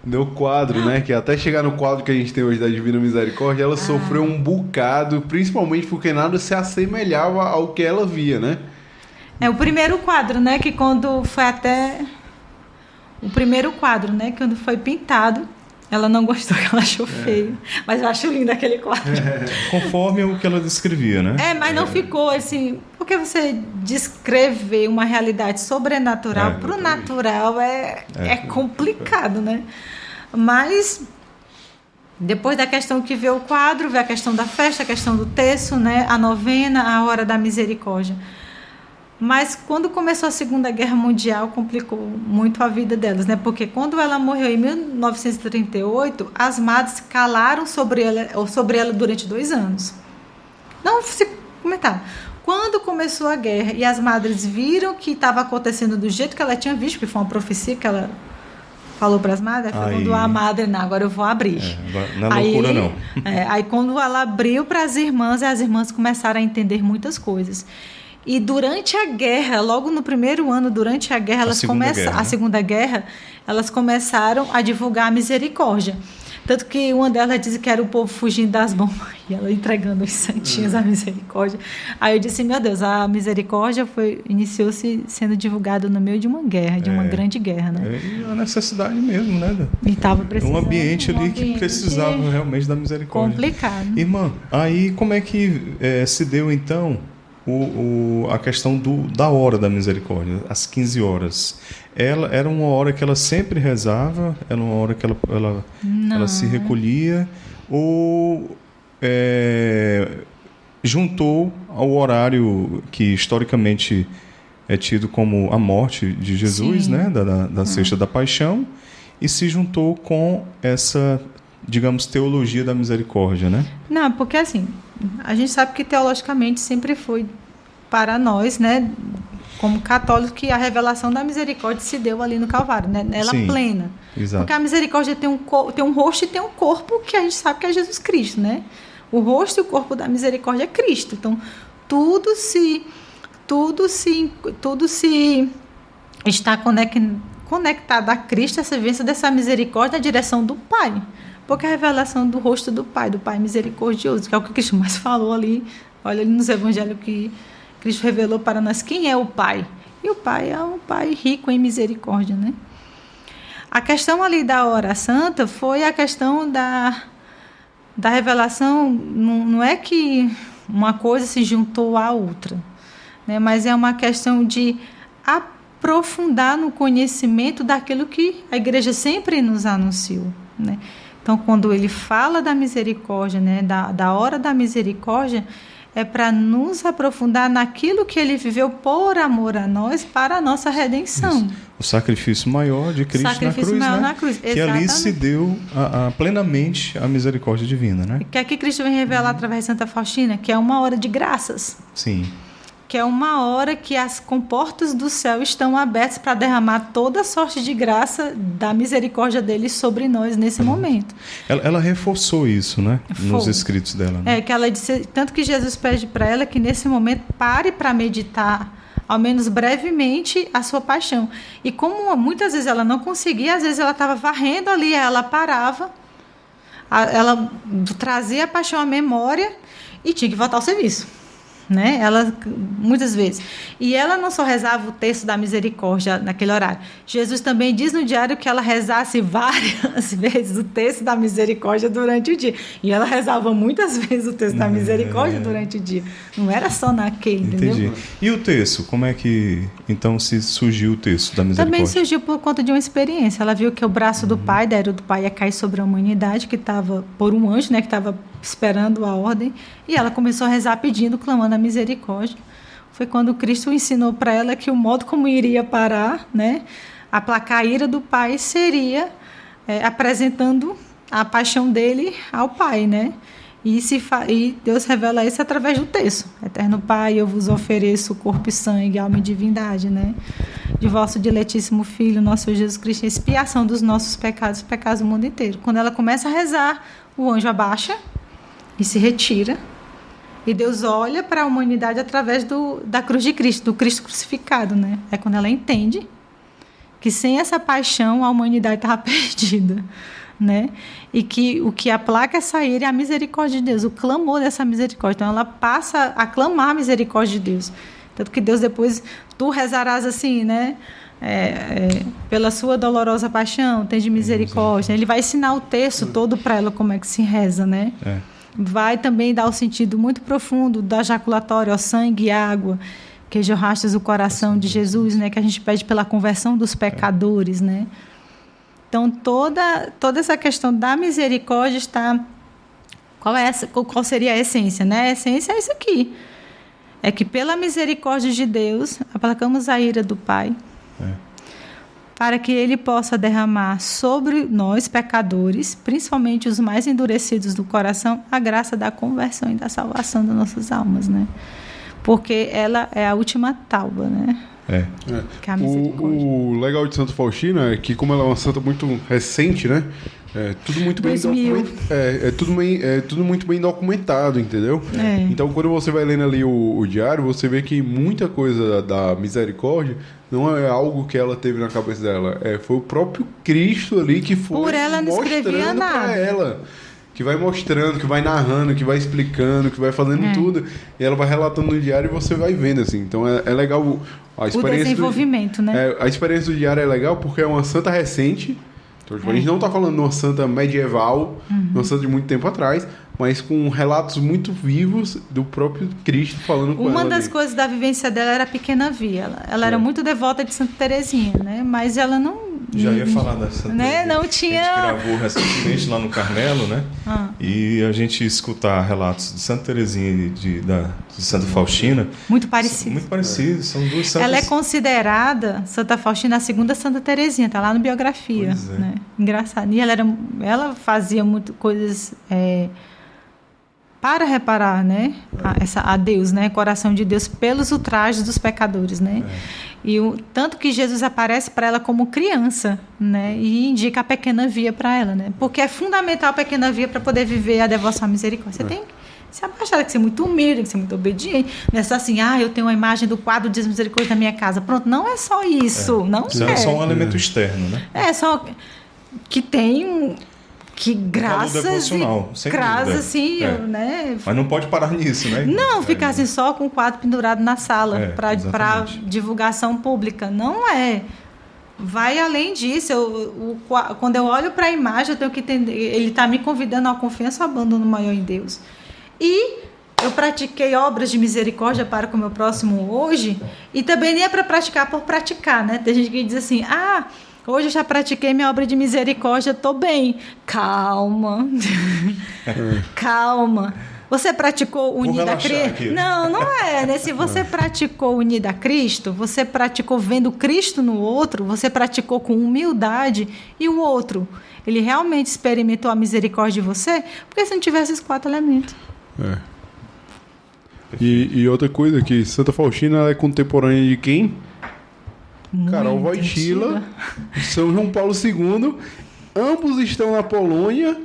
No quadro, né? Que até chegar no quadro que a gente tem hoje da Divina Misericórdia, ela sofreu um bocado, principalmente porque nada se assemelhava ao que ela via, né? O primeiro quadro, né? Que quando foi até... O primeiro quadro, né? Quando foi pintado, ela não gostou, que ela achou feio. Mas eu acho lindo aquele quadro. Conforme o que ela descrevia, né? Mas não ficou assim... Porque você descrever uma realidade sobrenatural para o natural é complicado, né? Mas... Depois da questão que vê o quadro, vê a questão da festa, a questão do terço, né? A novena, a hora da misericórdia. Mas quando começou a Segunda Guerra Mundial, complicou muito a vida delas, né? Porque quando ela morreu em 1938, as madres calaram sobre ela durante 2 anos. Não se comentar. Quando começou a guerra e as madres viram que estava acontecendo do jeito que ela tinha visto, que foi uma profecia que ela falou para as madres, quando a madre, não, agora eu vou abrir. Não é loucura, não. Aí quando ela abriu para as irmãs começaram a entender muitas coisas. E durante a guerra, logo no primeiro ano, durante a guerra, a Segunda Guerra, elas começaram a divulgar a misericórdia. Tanto que uma delas disse que era o povo fugindo das bombas e ela entregando os santinhos à misericórdia. Aí eu disse, meu Deus, a misericórdia iniciou-se sendo divulgada no meio de uma guerra, de uma grande guerra, né? É a necessidade mesmo, né? E estava precisando. Um ambiente ali que precisava realmente da misericórdia. Complicado. Irmã, aí como é que se deu então a questão da hora da misericórdia, às 15 horas? Ela era uma hora que ela sempre rezava? Era uma hora que ela se recolhia? Ou juntou ao horário que historicamente é tido como a morte de Jesus, sim, né? Da Sexta da Paixão, e se juntou com essa, digamos, teologia da misericórdia, né? Não, porque assim, a gente sabe que teologicamente sempre foi para nós, né, como católicos, que a revelação da misericórdia se deu ali no Calvário, né? Ela plena. Exato. Porque a misericórdia tem um rosto e tem um corpo que a gente sabe que é Jesus Cristo, né? O rosto e o corpo da misericórdia é Cristo. Então, tudo se está conectado a Cristo, essa vivência dessa misericórdia na direção do Pai. Porque a revelação do rosto do Pai misericordioso, que é o que Cristo mais falou ali, olha ali nos evangelhos que Cristo revelou para nós quem é o Pai. E o Pai é um Pai rico em misericórdia, né? A questão ali da hora santa foi a questão da revelação, não é que uma coisa se juntou à outra, né? Mas é uma questão de aprofundar no conhecimento daquilo que a igreja sempre nos anunciou, né? Então, quando ele fala da misericórdia, né, da hora da misericórdia, é para nos aprofundar naquilo que ele viveu por amor a nós, para a nossa redenção. Isso. O sacrifício maior de Cristo na cruz, né? Que ali se deu plenamente a misericórdia divina, né? Que aqui Cristo vem revelar através de Santa Faustina, que é uma hora de graças. Sim. que é uma hora que as comportas do céu estão abertas para derramar toda sorte de graça da misericórdia dele sobre nós nesse momento. Ela reforçou isso, né? Nos Foi. escritos dela. Né? Que ela disse, tanto que Jesus pede para ela que nesse momento pare para meditar, ao menos brevemente, a sua paixão. E como muitas vezes ela não conseguia, às vezes ela estava varrendo ali, ela parava, ela trazia a paixão à memória e tinha que voltar ao serviço. Né? Ela, muitas vezes. E ela não só rezava o texto da misericórdia naquele horário. Jesus também diz no diário que ela rezasse várias vezes o texto da misericórdia durante o dia. E ela rezava muitas vezes o texto da misericórdia durante o dia. Não era só naquele, entendeu? Entendi. E o texto? Como é que, então, se surgiu o texto da misericórdia? Também surgiu por conta de uma experiência. Ela viu que o braço do pai, da era do pai, ia cair sobre a humanidade, que estava por um anjo, né, que estava esperando a ordem, e ela começou a rezar pedindo, clamando a misericórdia. Foi quando Cristo ensinou para ela que o modo como iria parar, né, aplacar a ira do pai, seria apresentando a paixão dele ao pai, né? E Deus revela isso através do texto. Eterno Pai, eu vos ofereço corpo e sangue, alma e divindade, né? De vosso diletíssimo Filho, nosso Senhor Jesus Cristo, expiação dos nossos pecados, os pecados do mundo inteiro. Quando ela começa a rezar, o anjo abaixa e se retira. E Deus olha para a humanidade através da cruz de Cristo, do Cristo crucificado, né? É quando ela entende que sem essa paixão a humanidade estava perdida, né? E que o que aplaca essa ira é a misericórdia de Deus, o clamor dessa misericórdia. Então ela passa a clamar a misericórdia de Deus. Tanto que Deus depois, tu rezarás assim, né? Pela sua dolorosa paixão, tem de misericórdia. Ele vai ensinar o texto todo para ela como é que se reza, né? Vai também dar o sentido muito profundo da jaculatória, ó sangue e água, que jorrastes o coração de Jesus, né? Que a gente pede pela conversão dos pecadores, né? Então, toda essa questão da misericórdia está... Qual seria a essência, né? A essência é isso aqui. É que pela misericórdia de Deus, aplacamos a ira do Pai, para que Ele possa derramar sobre nós, pecadores, principalmente os mais endurecidos do coração, a graça da conversão e da salvação das nossas almas, né? Porque ela é a última tábua, né? Que é a misericórdia. O legal de Santa Faustina é que, como ela é uma santa muito recente, né? Tudo muito bem tudo muito bem documentado, entendeu? Então, quando você vai lendo ali o diário, você vê que muita coisa da misericórdia não é algo que ela teve na cabeça dela. Foi o próprio Cristo ali que foi por ela não escrevia nada. Pra ela. Que vai mostrando, que vai narrando, que vai explicando, que vai fazendo tudo. E ela vai relatando no diário e você vai vendo, assim. Então, é legal a experiência. O desenvolvimento, né? A experiência do diário é legal porque é uma santa recente. Então, a gente não está falando de uma santa medieval, uma santa de muito tempo atrás, mas com relatos muito vivos do próprio Cristo falando com ela. Uma das coisas da vivência dela era a pequena via. Ela era muito devota de Santa Teresinha, né? Mas ela não... Já ia falar da Santa Teresinha. Não tinha... A gente gravou recentemente lá no Carmelo, né? E a gente escutar relatos de Santa Teresinha e de Santa Faustina... Muito parecidos. Muito parecidos. São duas santas... Ela é considerada, Santa Faustina, a segunda Santa Teresinha. Está lá no Biografia. Né? Engraçado. E ela fazia muito coisas... para reparar, né, a Deus, né, coração de Deus pelos ultrajes dos pecadores, né? E tanto que Jesus aparece para ela como criança, né, e indica a pequena via para ela, né? Porque é fundamental a pequena via para poder viver a devoção à misericórdia. Você tem que se abaixar, tem que ser muito humilde, tem que ser muito obediente. Não é só assim, eu tenho uma imagem do quadro de misericórdia na minha casa. Pronto, não é só isso, não é. É só um elemento externo, né? É só que tem que graças assim, né? Mas não pode parar nisso, né? Não, ficar assim só com o quadro pendurado na sala para divulgação pública. Não é. Vai além disso. Quando eu olho para a imagem, eu tenho que entender. Ele está me convidando à confiança e ao abandono maior em Deus. E eu pratiquei obras de misericórdia para com o meu próximo hoje, e também nem é para praticar por praticar, né? Tem gente que diz assim, hoje eu já pratiquei minha obra de misericórdia, estou bem. Calma. Calma. Você praticou unida a Cristo? Não é. Né? Se você praticou unida a Cristo, você praticou vendo Cristo no outro, você praticou com humildade, e o outro, ele realmente experimentou a misericórdia de você, porque se não tivesse esses 4 elementos. E outra coisa que Santa Faustina ela é contemporânea de quem? Carol Muito Wojtyla, antiga. São João Paulo II. Ambos estão na Polônia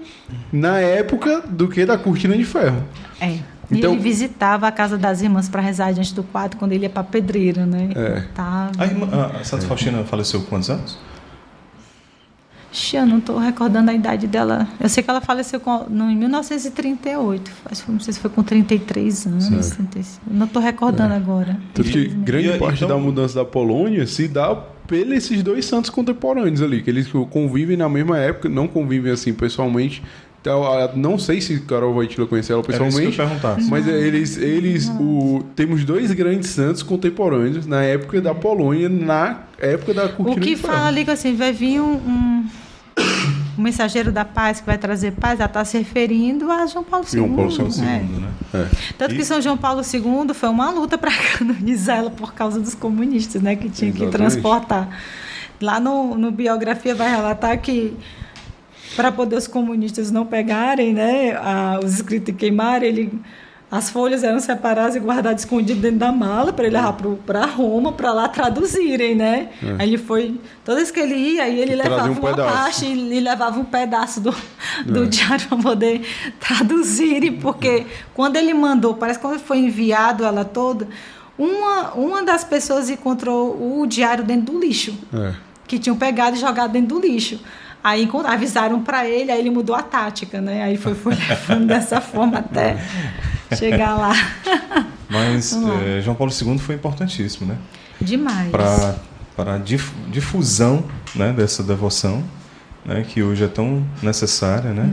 na época da Cortina de Ferro. É. Então- E ele visitava a casa das irmãs para rezar diante do quadro quando ele ia para Pedreira, né? É. Tava... A Santa Faustina faleceu com quantos anos? Ixi, eu não estou recordando a idade dela. Eu sei que ela faleceu em 1938. Não sei se foi com 33 anos. 35. Não estou recordando agora. Tanto que grande E- parte então- da mudança da Polônia se dá pelos esses dois santos contemporâneos ali, que eles convivem na mesma época, não convivem assim pessoalmente. Então, não sei se Carol Wojtyla conhece ela Era isso que eu pessoalmente, ia perguntar. mas temos dois grandes santos contemporâneos na época da Polônia, na época da O Cortina que de Ferro. fala ali que assim, vai vir um mensageiro da paz que vai trazer paz, ela está se referindo a João Paulo II. João Paulo São II. segundo, né? Tanto que São João Paulo II foi uma luta para canonizar ela por causa dos comunistas, né? Que tinha que Exatamente. transportar. Lá no Biografia vai relatar que para poder os comunistas não pegarem, né, os escritos e queimarem, as folhas eram separadas e guardadas escondidas dentro da mala para ele levar para Roma, para lá traduzirem, né? Aí ele foi, toda vez que ele ia, aí ele Trazia levava um uma pedaço. parte e levava um pedaço do diário para poder traduzirem, porque quando ele mandou, parece que quando foi enviado ela toda, uma das pessoas encontrou o diário dentro do lixo, que tinham pegado e jogado dentro do lixo. Aí avisaram para ele, aí ele mudou a tática, né? Aí foi levando dessa forma até chegar lá. Mas Vamos lá. João Paulo II foi importantíssimo, né? Demais. Para a difusão, né, dessa devoção, né, que hoje é tão necessária, né?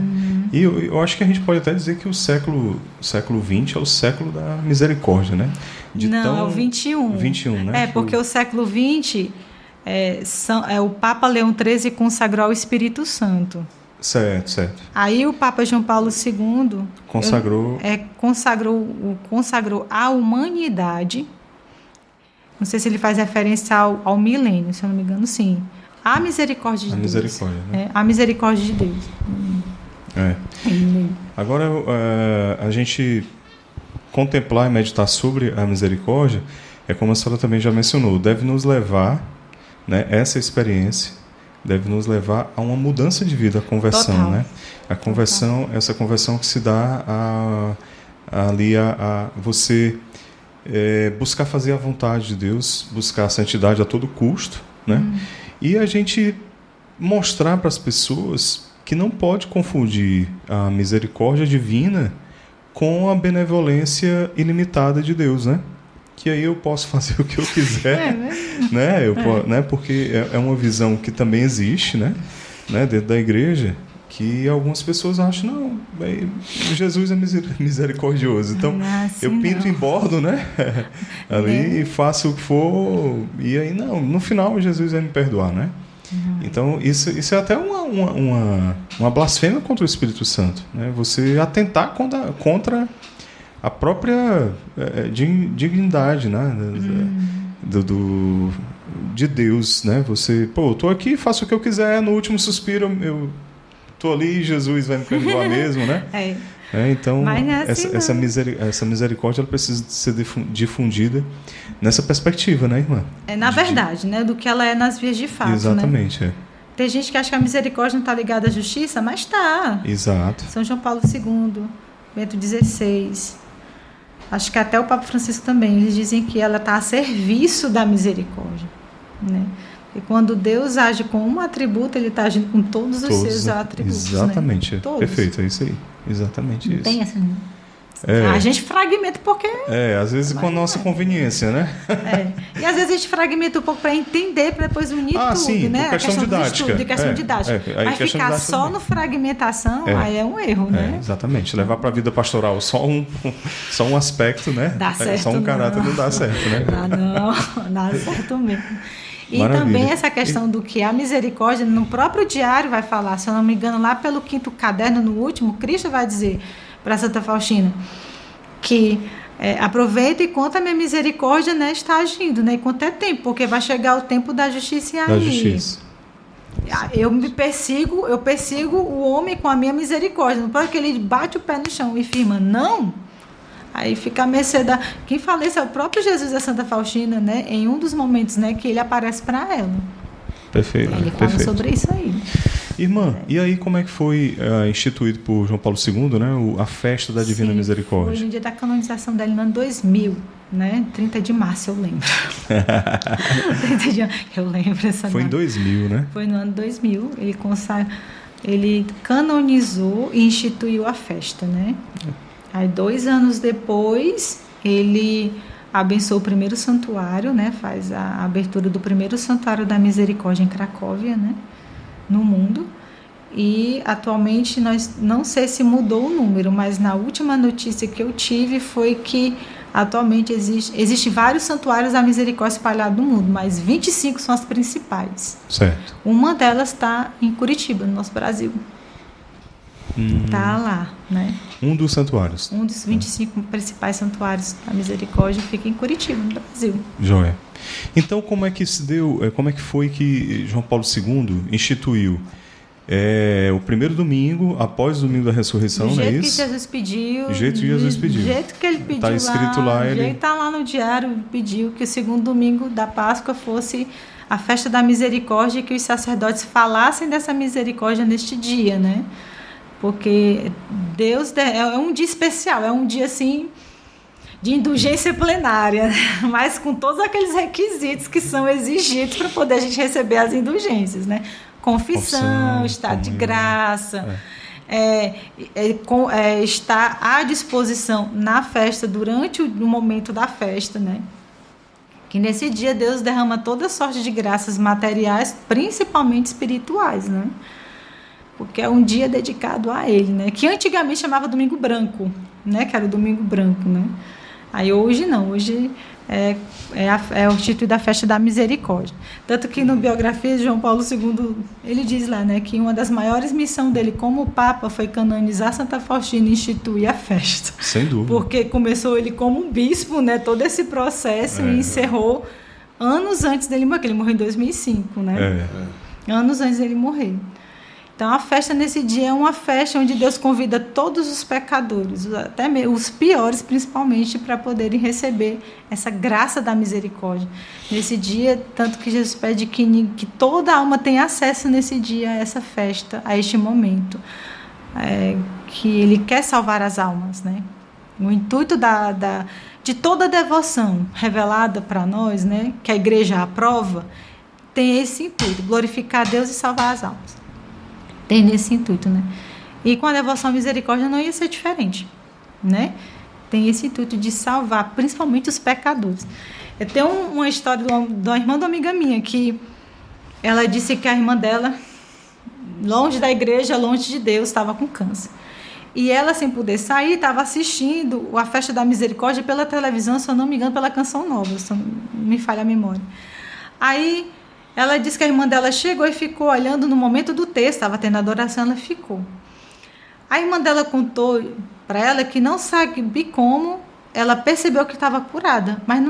E eu acho que a gente pode até dizer que o século XX é o século da misericórdia, né? Não, é o 21. 21, né? Porque o século XX, o Papa Leão XIII consagrou ao Espírito Santo. Certo. Aí o Papa João Paulo II Consagrou. consagrou a humanidade. Não sei se ele faz referência ao milênio, se eu não me engano, sim. A misericórdia de A Deus. misericórdia, né? A misericórdia de Deus. Agora, a gente contemplar e meditar sobre a misericórdia, é como a senhora também já mencionou, deve nos levar, né, essa experiência deve nos levar a uma mudança de vida, a conversão, Total. né? A conversão, essa conversão que se dá a você buscar fazer a vontade de Deus, buscar a santidade a todo custo, né? E a gente mostrar para as pessoas que não pode confundir a misericórdia divina com a benevolência ilimitada de Deus, né? Que aí eu posso fazer o que eu quiser, né? Porque é uma visão que também existe, né? Dentro da igreja, que algumas pessoas acham, não, Jesus é misericordioso, então Assim eu pinto não. em bordo, né? Ali e faço o que for, e aí não, no final Jesus vai me perdoar, né? Então isso é até uma blasfêmia contra o Espírito Santo, né? Você atentar contra a própria dignidade, né? De Deus, né? Você, eu tô aqui, faço o que eu quiser, no último suspiro eu tô ali, Jesus vai me perdoar mesmo, né? Então, Mas não é assim, essa misericórdia ela precisa ser difundida nessa perspectiva, né, irmã? Na verdade, né? Do que ela é nas vias de fato, Exatamente, né? Tem gente que acha que a misericórdia não está ligada à justiça, mas está. Exato. São João Paulo II, Bento XVI, acho que até o Papa Francisco também, eles dizem que ela está a serviço da misericórdia, né? E quando Deus age com um atributo, ele está agindo com todos os seus atributos. Exatamente, né? Todos. Perfeito, é isso aí. Exatamente Não isso. tem essa. A gente fragmenta porque. Às vezes com a nossa conveniência, né? E às vezes a gente fragmenta um pouco para entender, para depois unir tudo, sim, né? por questão a questão didática. do estudo, de questão didática. Aí Mas questão ficar didática só também. no fragmentação, aí é um erro, né? Exatamente. Levar para a vida pastoral só um aspecto, né? Dá certo, só um caráter não dá certo, né? Não dá certo mesmo. E Maravilha. também essa questão do que a misericórdia, no próprio diário vai falar, se eu não me engano, lá pelo 5º caderno, no último, Cristo vai dizer para Santa Faustina que aproveita enquanto a minha misericórdia, né, está agindo, né, enquanto é tempo, porque vai chegar o tempo da justiça e aí. Da justiça. Eu persigo o homem com a minha misericórdia. Não pode que ele bate o pé no chão e firma, não. Aí fica a mercê da... Quem falece é o próprio Jesus da Santa Faustina, né? Em um dos momentos, né, que ele aparece para ela. Perfeito. Ele fala sobre isso aí. Irmã, e aí como é que foi instituído por João Paulo II, né, a festa da Divina Misericórdia? Foi no dia da canonização dele, no ano 2000, né? 30 de março, eu lembro. 30 de... Eu lembro essa Foi data. em 2000, né? Foi no ano 2000. Ele canonizou e instituiu a festa, né? Aí, 2 anos depois, ele abençoou o primeiro santuário, né? Faz a abertura do primeiro santuário da Misericórdia em Cracóvia, né? No mundo. E atualmente, não sei se mudou o número, mas na última notícia que eu tive foi que atualmente existe vários santuários da Misericórdia espalhados no mundo, mas 25 são as principais. Certo. Uma delas está em Curitiba, no nosso Brasil. Está lá, né? Um dos santuários. Um dos 25 principais santuários da Misericórdia fica em Curitiba, no Brasil. Joia. Então, como é que se deu, como é que foi que João Paulo II instituiu o primeiro domingo, após o domingo da ressurreição, não é isso? Do jeito que Jesus pediu. Do jeito que Jesus pediu. Do jeito que ele pediu. Está escrito lá. Do jeito que está lá no diário, ele pediu que o segundo domingo da Páscoa fosse a festa da misericórdia e que os sacerdotes falassem dessa misericórdia neste dia, né? Porque Deus é um dia especial, é um dia assim de indulgência plenária, mas com todos aqueles requisitos que são exigidos para poder a gente receber as indulgências, né? Confissão, estado de graça, estar à disposição na festa, durante o momento da festa, né? Que nesse dia Deus derrama toda sorte de graças materiais, principalmente espirituais, né? Porque é um dia dedicado a ele, né? Que antigamente chamava Domingo Branco, né? Que era o Domingo Branco, né? Aí hoje não, hoje é o título da festa da misericórdia. Tanto que no biografia de João Paulo II, ele diz lá, né, que uma das maiores missões dele como Papa foi canonizar Santa Faustina e instituir a festa. Sem dúvida. Porque começou ele como um bispo, né, todo esse processo e encerrou anos antes dele morrer, que ele morreu em 2005, né? Anos antes dele morrer. Então, a festa nesse dia é uma festa onde Deus convida todos os pecadores, até mesmo os piores principalmente, para poderem receber essa graça da misericórdia. Nesse dia, tanto que Jesus pede que toda alma tenha acesso nesse dia a essa festa, a este momento, que Ele quer salvar as almas, né? O intuito de toda a devoção revelada para nós, né, que a igreja aprova, tem esse intuito, glorificar a Deus e salvar as almas. Tem nesse intuito, né? E com a devoção à misericórdia não ia ser diferente, né? Tem esse intuito de salvar, principalmente os pecadores. Eu tenho uma história de uma irmã de uma amiga minha, que ela disse que a irmã dela, longe da igreja, longe de Deus, estava com câncer. E ela, sem poder sair, estava assistindo a festa da misericórdia pela televisão, se eu não me engano, pela Canção Nova, se não me falha a memória. Aí ela disse que a irmã dela chegou e ficou olhando no momento do texto, estava tendo adoração, ela ficou. A irmã dela contou para ela que não sabe como ela percebeu que estava curada, mas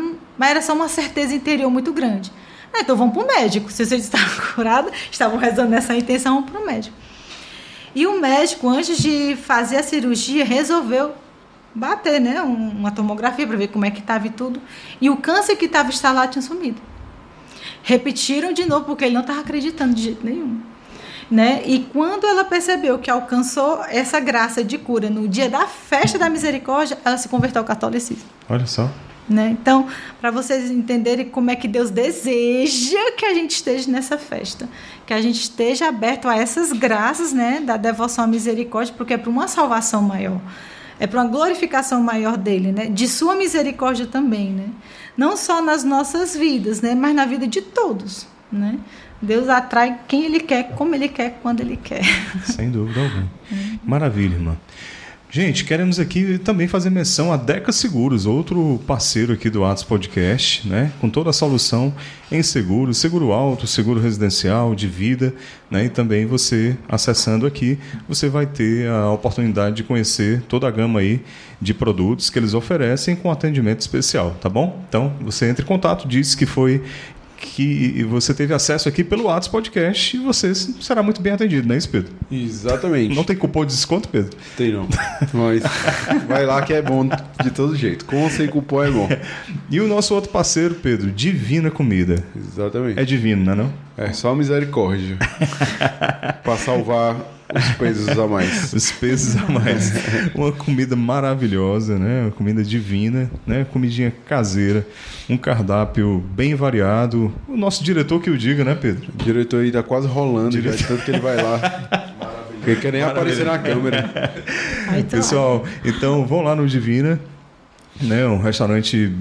era só uma certeza interior muito grande. Então vamos para o médico, se você estava curada, estavam rezando nessa intenção, vamos para o médico. E o médico, antes de fazer a cirurgia, resolveu bater, né, uma tomografia para ver como é que estava e tudo, e o câncer que estava instalado tinha sumido. Repetiram de novo, porque ele não estava acreditando de jeito nenhum. Né? E quando ela percebeu que alcançou essa graça de cura no dia da festa da misericórdia, ela se converteu ao catolicismo. Olha só. Né? Então, para vocês entenderem como é que Deus deseja que a gente esteja nessa festa, que a gente esteja aberto a essas graças, né, da devoção à misericórdia, porque é para uma salvação maior, é para uma glorificação maior dele, né, de sua misericórdia também, né? Não só nas nossas vidas, né, mas na vida de todos, né? Deus atrai quem Ele quer, como Ele quer, quando Ele quer. Sem dúvida alguma. Maravilha, irmã. Gente, queremos aqui também fazer menção a Deca Seguros, outro parceiro aqui do Atos Podcast, né? Com toda a solução em seguros, seguro alto, seguro residencial, de vida, né? E também você, acessando aqui, você vai ter a oportunidade de conhecer toda a gama aí de produtos que eles oferecem com atendimento especial, tá bom? Então, você entra em contato, diz que que você teve acesso aqui pelo Atos Podcast e você será muito bem atendido, não é isso, Pedro? Exatamente. Não tem cupom de desconto, Pedro? Tem não. Mas vai lá que é bom de todo jeito. Com ou sem cupom é bom. E o nosso outro parceiro, Pedro, Divina Comida. Exatamente. É divino, não é não? É só misericórdia. Para salvar os pesos a mais. Os pesos a mais. Uma comida maravilhosa, né? Uma comida divina, né? Comidinha caseira. Um cardápio bem variado. O nosso diretor que o diga, né, Pedro? O diretor aí tá quase rolando, já, tanto que ele vai lá. Ele quer nem aparecer na câmera. Pessoal, então vão lá no Divina, né? Um restaurante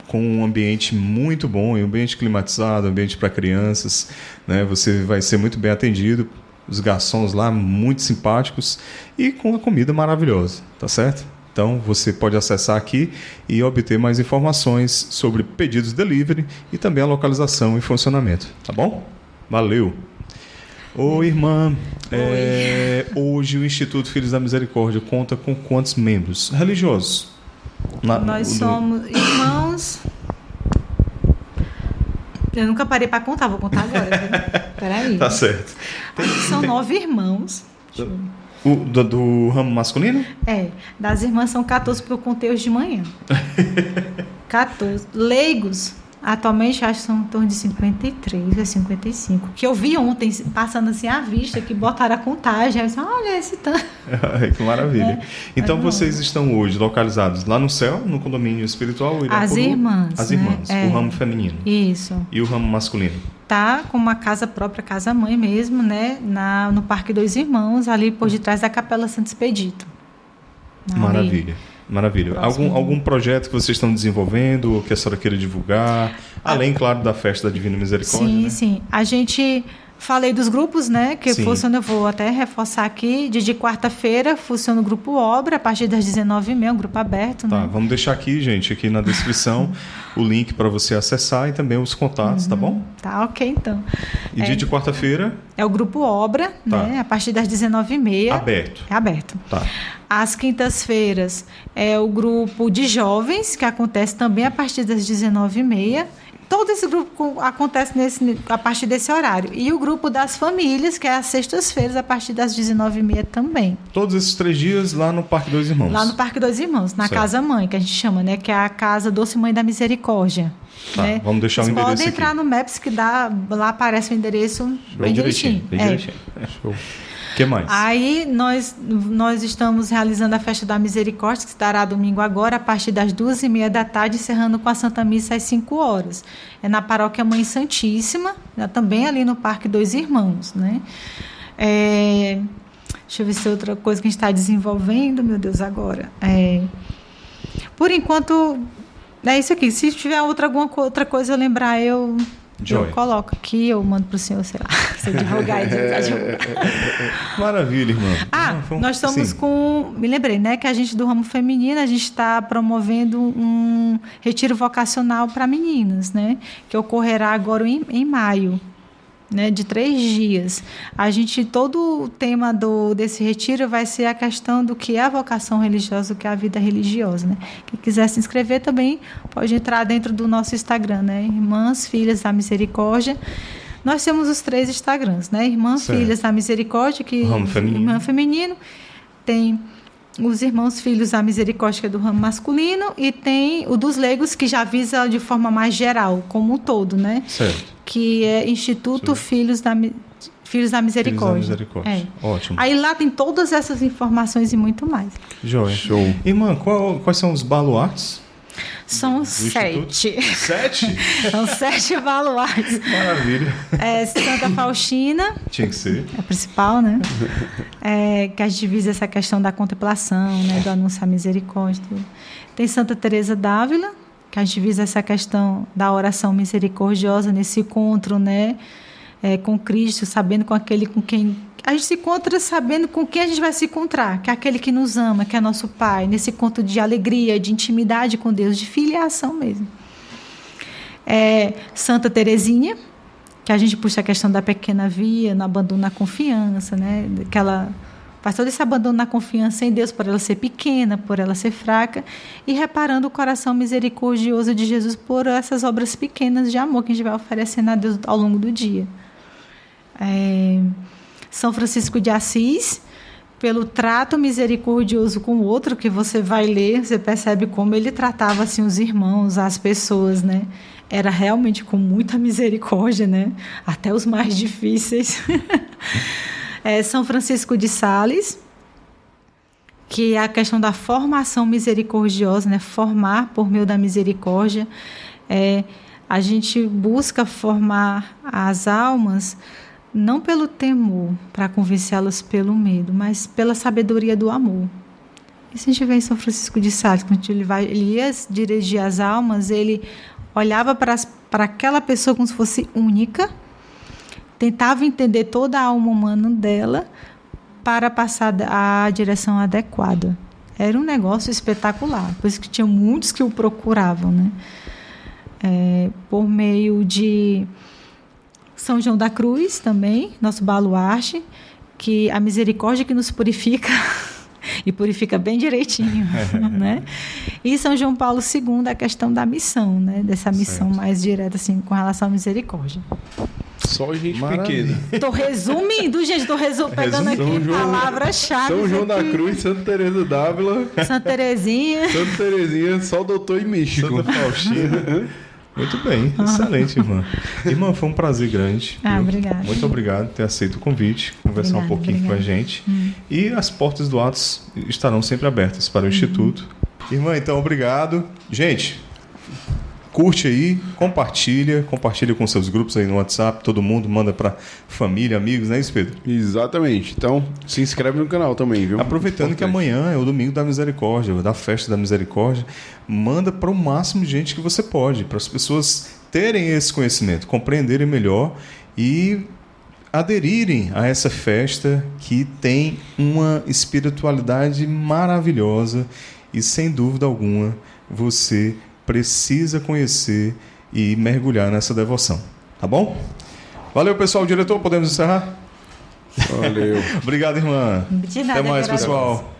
com um ambiente muito bom, um ambiente climatizado, um ambiente para crianças, né? Você vai ser muito bem atendido, os garçons lá muito simpáticos e com a comida maravilhosa, tá certo? Então você pode acessar aqui e obter mais informações sobre pedidos delivery e também a localização e funcionamento, tá bom? Valeu! Ô irmã, hoje o Instituto Filhos da Misericórdia conta com quantos membros religiosos? Nós somos irmãos. Eu nunca parei para contar, vou contar agora. Peraí. Tá certo. São 9 irmãos. Do ramo masculino? Das irmãs são 14, porque eu contei hoje de manhã. 14. Leigos, atualmente acho que são em torno de 53 a 55. Que eu vi ontem, passando assim à vista, que botaram a contagem. Eu disse, olha esse tanto. Que maravilha. Então vocês estão hoje localizados lá no céu, no condomínio espiritual? As irmãs. As irmãs, né? O ramo feminino. Isso. E o ramo masculino? Tá com uma casa própria, casa-mãe mesmo, né? No Parque Dois Irmãos, ali por detrás da Capela Santo Expedito. Maravilha. Maravilha. Algum projeto que vocês estão desenvolvendo ou que a senhora queira divulgar? Além, claro, da festa da Divina Misericórdia. Sim, né? sim. A gente... Falei dos grupos, né? Que funciona, eu vou até reforçar aqui. De quarta-feira funciona o Grupo Obra, a partir das 19h30, um grupo aberto. Tá, né? vamos deixar aqui, gente, aqui na descrição, o link para você acessar e também os contatos, tá bom? Tá, ok, então. E dia de quarta-feira? É o Grupo Obra, né? A partir das 19h30. Aberto. É aberto. Tá. Às quintas-feiras é o grupo de jovens, que acontece também a partir das 19h30. Todo esse grupo acontece a partir desse horário. E o grupo das famílias, que é às sextas-feiras, a partir das 19h30 também. Todos esses 3 dias lá no Parque Dois Irmãos? Lá no Parque Dois Irmãos, na casa-mãe, que a gente chama, né? Que é a Casa Doce Mãe da Misericórdia. Tá, né? vamos deixar o endereço aqui. Podem entrar no Maps, que lá aparece o endereço bem direitinho. Bem direitinho. Show. O que mais? Aí nós estamos realizando a Festa da Misericórdia, que estará domingo agora, a partir das 2h30 da tarde, encerrando com a Santa Missa às 5h. É na Paróquia Mãe Santíssima, também ali no Parque Dois Irmãos, né? Deixa eu ver se é outra coisa que a gente está desenvolvendo, meu Deus, agora. Por enquanto, é isso aqui. Se tiver alguma outra coisa eu lembrar, eu coloco aqui, eu mando para o senhor, sei lá, se eu divulgar e divulgar. Maravilha, irmã. Nós estamos com... Me lembrei, né, que a gente do ramo feminino, a gente está promovendo um retiro vocacional para meninas, né, que ocorrerá agora em maio. Né, de 3 dias. Todo o tema desse retiro vai ser a questão do que é a vocação religiosa, o que é a vida religiosa. Né? Quem quiser se inscrever também pode entrar dentro do nosso Instagram, né? Irmãs Filhas da Misericórdia. Nós temos os 3 Instagrams, né? Irmãs Filhas da Misericórdia, que ramo feminino. Irmã feminino, tem os Irmãos Filhos da Misericórdia, que é do ramo masculino, e tem o dos leigos, que já visa de forma mais geral, como um todo, né? Certo. Que é Instituto Filhos da Misericórdia. Filhos da Misericórdia. Ótimo. Aí lá tem todas essas informações e muito mais. Joia. Show. Irmã, quais são os baluartes? São 7. 7? São 7 baluartes. Maravilha. Santa Faustina. Tinha que ser. É a principal, né? Que a gente visa essa questão da contemplação, né? Do anúncio à misericórdia. Tem Santa Teresa d'Ávila, que a gente visa essa questão da oração misericordiosa, nesse encontro, né? Com Cristo, sabendo com aquele com quem... A gente se encontra sabendo com quem a gente vai se encontrar, que é aquele que nos ama, que é nosso Pai, nesse encontro de alegria, de intimidade com Deus, de filiação mesmo. Santa Teresinha, que a gente puxa a questão da pequena via, no abandono na confiança, né? Aquela faz todo esse abandono na confiança em Deus por ela ser pequena, por ela ser fraca, e reparando o coração misericordioso de Jesus por essas obras pequenas de amor que a gente vai oferecendo a Deus ao longo do dia. São Francisco de Assis, pelo trato misericordioso com o outro, que você vai ler, você percebe como ele tratava assim os irmãos, as pessoas, né? Era realmente com muita misericórdia, né? Até os mais difíceis. São Francisco de Sales, que é a questão da formação misericordiosa, né? Formar por meio da misericórdia. A gente busca formar as almas não pelo temor, para convencê-las pelo medo, mas pela sabedoria do amor. Isso a gente vê em São Francisco de Sales, quando ele ia dirigir as almas, ele olhava para aquela pessoa como se fosse única, tentava entender toda a alma humana dela para passar a direção adequada. Era um negócio espetacular, por isso que tinha muitos que o procuravam, né? Por meio de São João da Cruz também, nosso baluarte, que a misericórdia que nos purifica e purifica bem direitinho, né? E São João Paulo II, a questão da missão, né? Dessa missão mais direta, assim, com relação à misericórdia. Só gente Maravilha. pequena. Estou resumindo, gente, pegando aqui palavras-chave. São João da aqui. Cruz, Santa Teresa d'Ávila, Santa Terezinha. Santa Terezinha, só doutor e místico. Santa Faustina. Muito bem, excelente, irmã. Irmã, foi um prazer grande. Obrigada. Muito obrigado por ter aceito o convite, conversar um pouquinho com a gente. E as portas do Atos estarão sempre abertas para o Instituto. Irmã, então, obrigado. Gente, curte aí, compartilha com seus grupos aí no WhatsApp, todo mundo, manda para família, amigos, não é isso, Pedro? Exatamente. Então, se inscreve no canal também, viu? Aproveitando que amanhã é o Domingo da Misericórdia, da Festa da Misericórdia, manda para o máximo de gente que você pode, para as pessoas terem esse conhecimento, compreenderem melhor e aderirem a essa festa que tem uma espiritualidade maravilhosa e, sem dúvida alguma, você precisa conhecer e mergulhar nessa devoção. Tá bom? Valeu, pessoal. Diretor, podemos encerrar? Valeu. Obrigado, irmã. De nada, Até mais, agradeço. pessoal.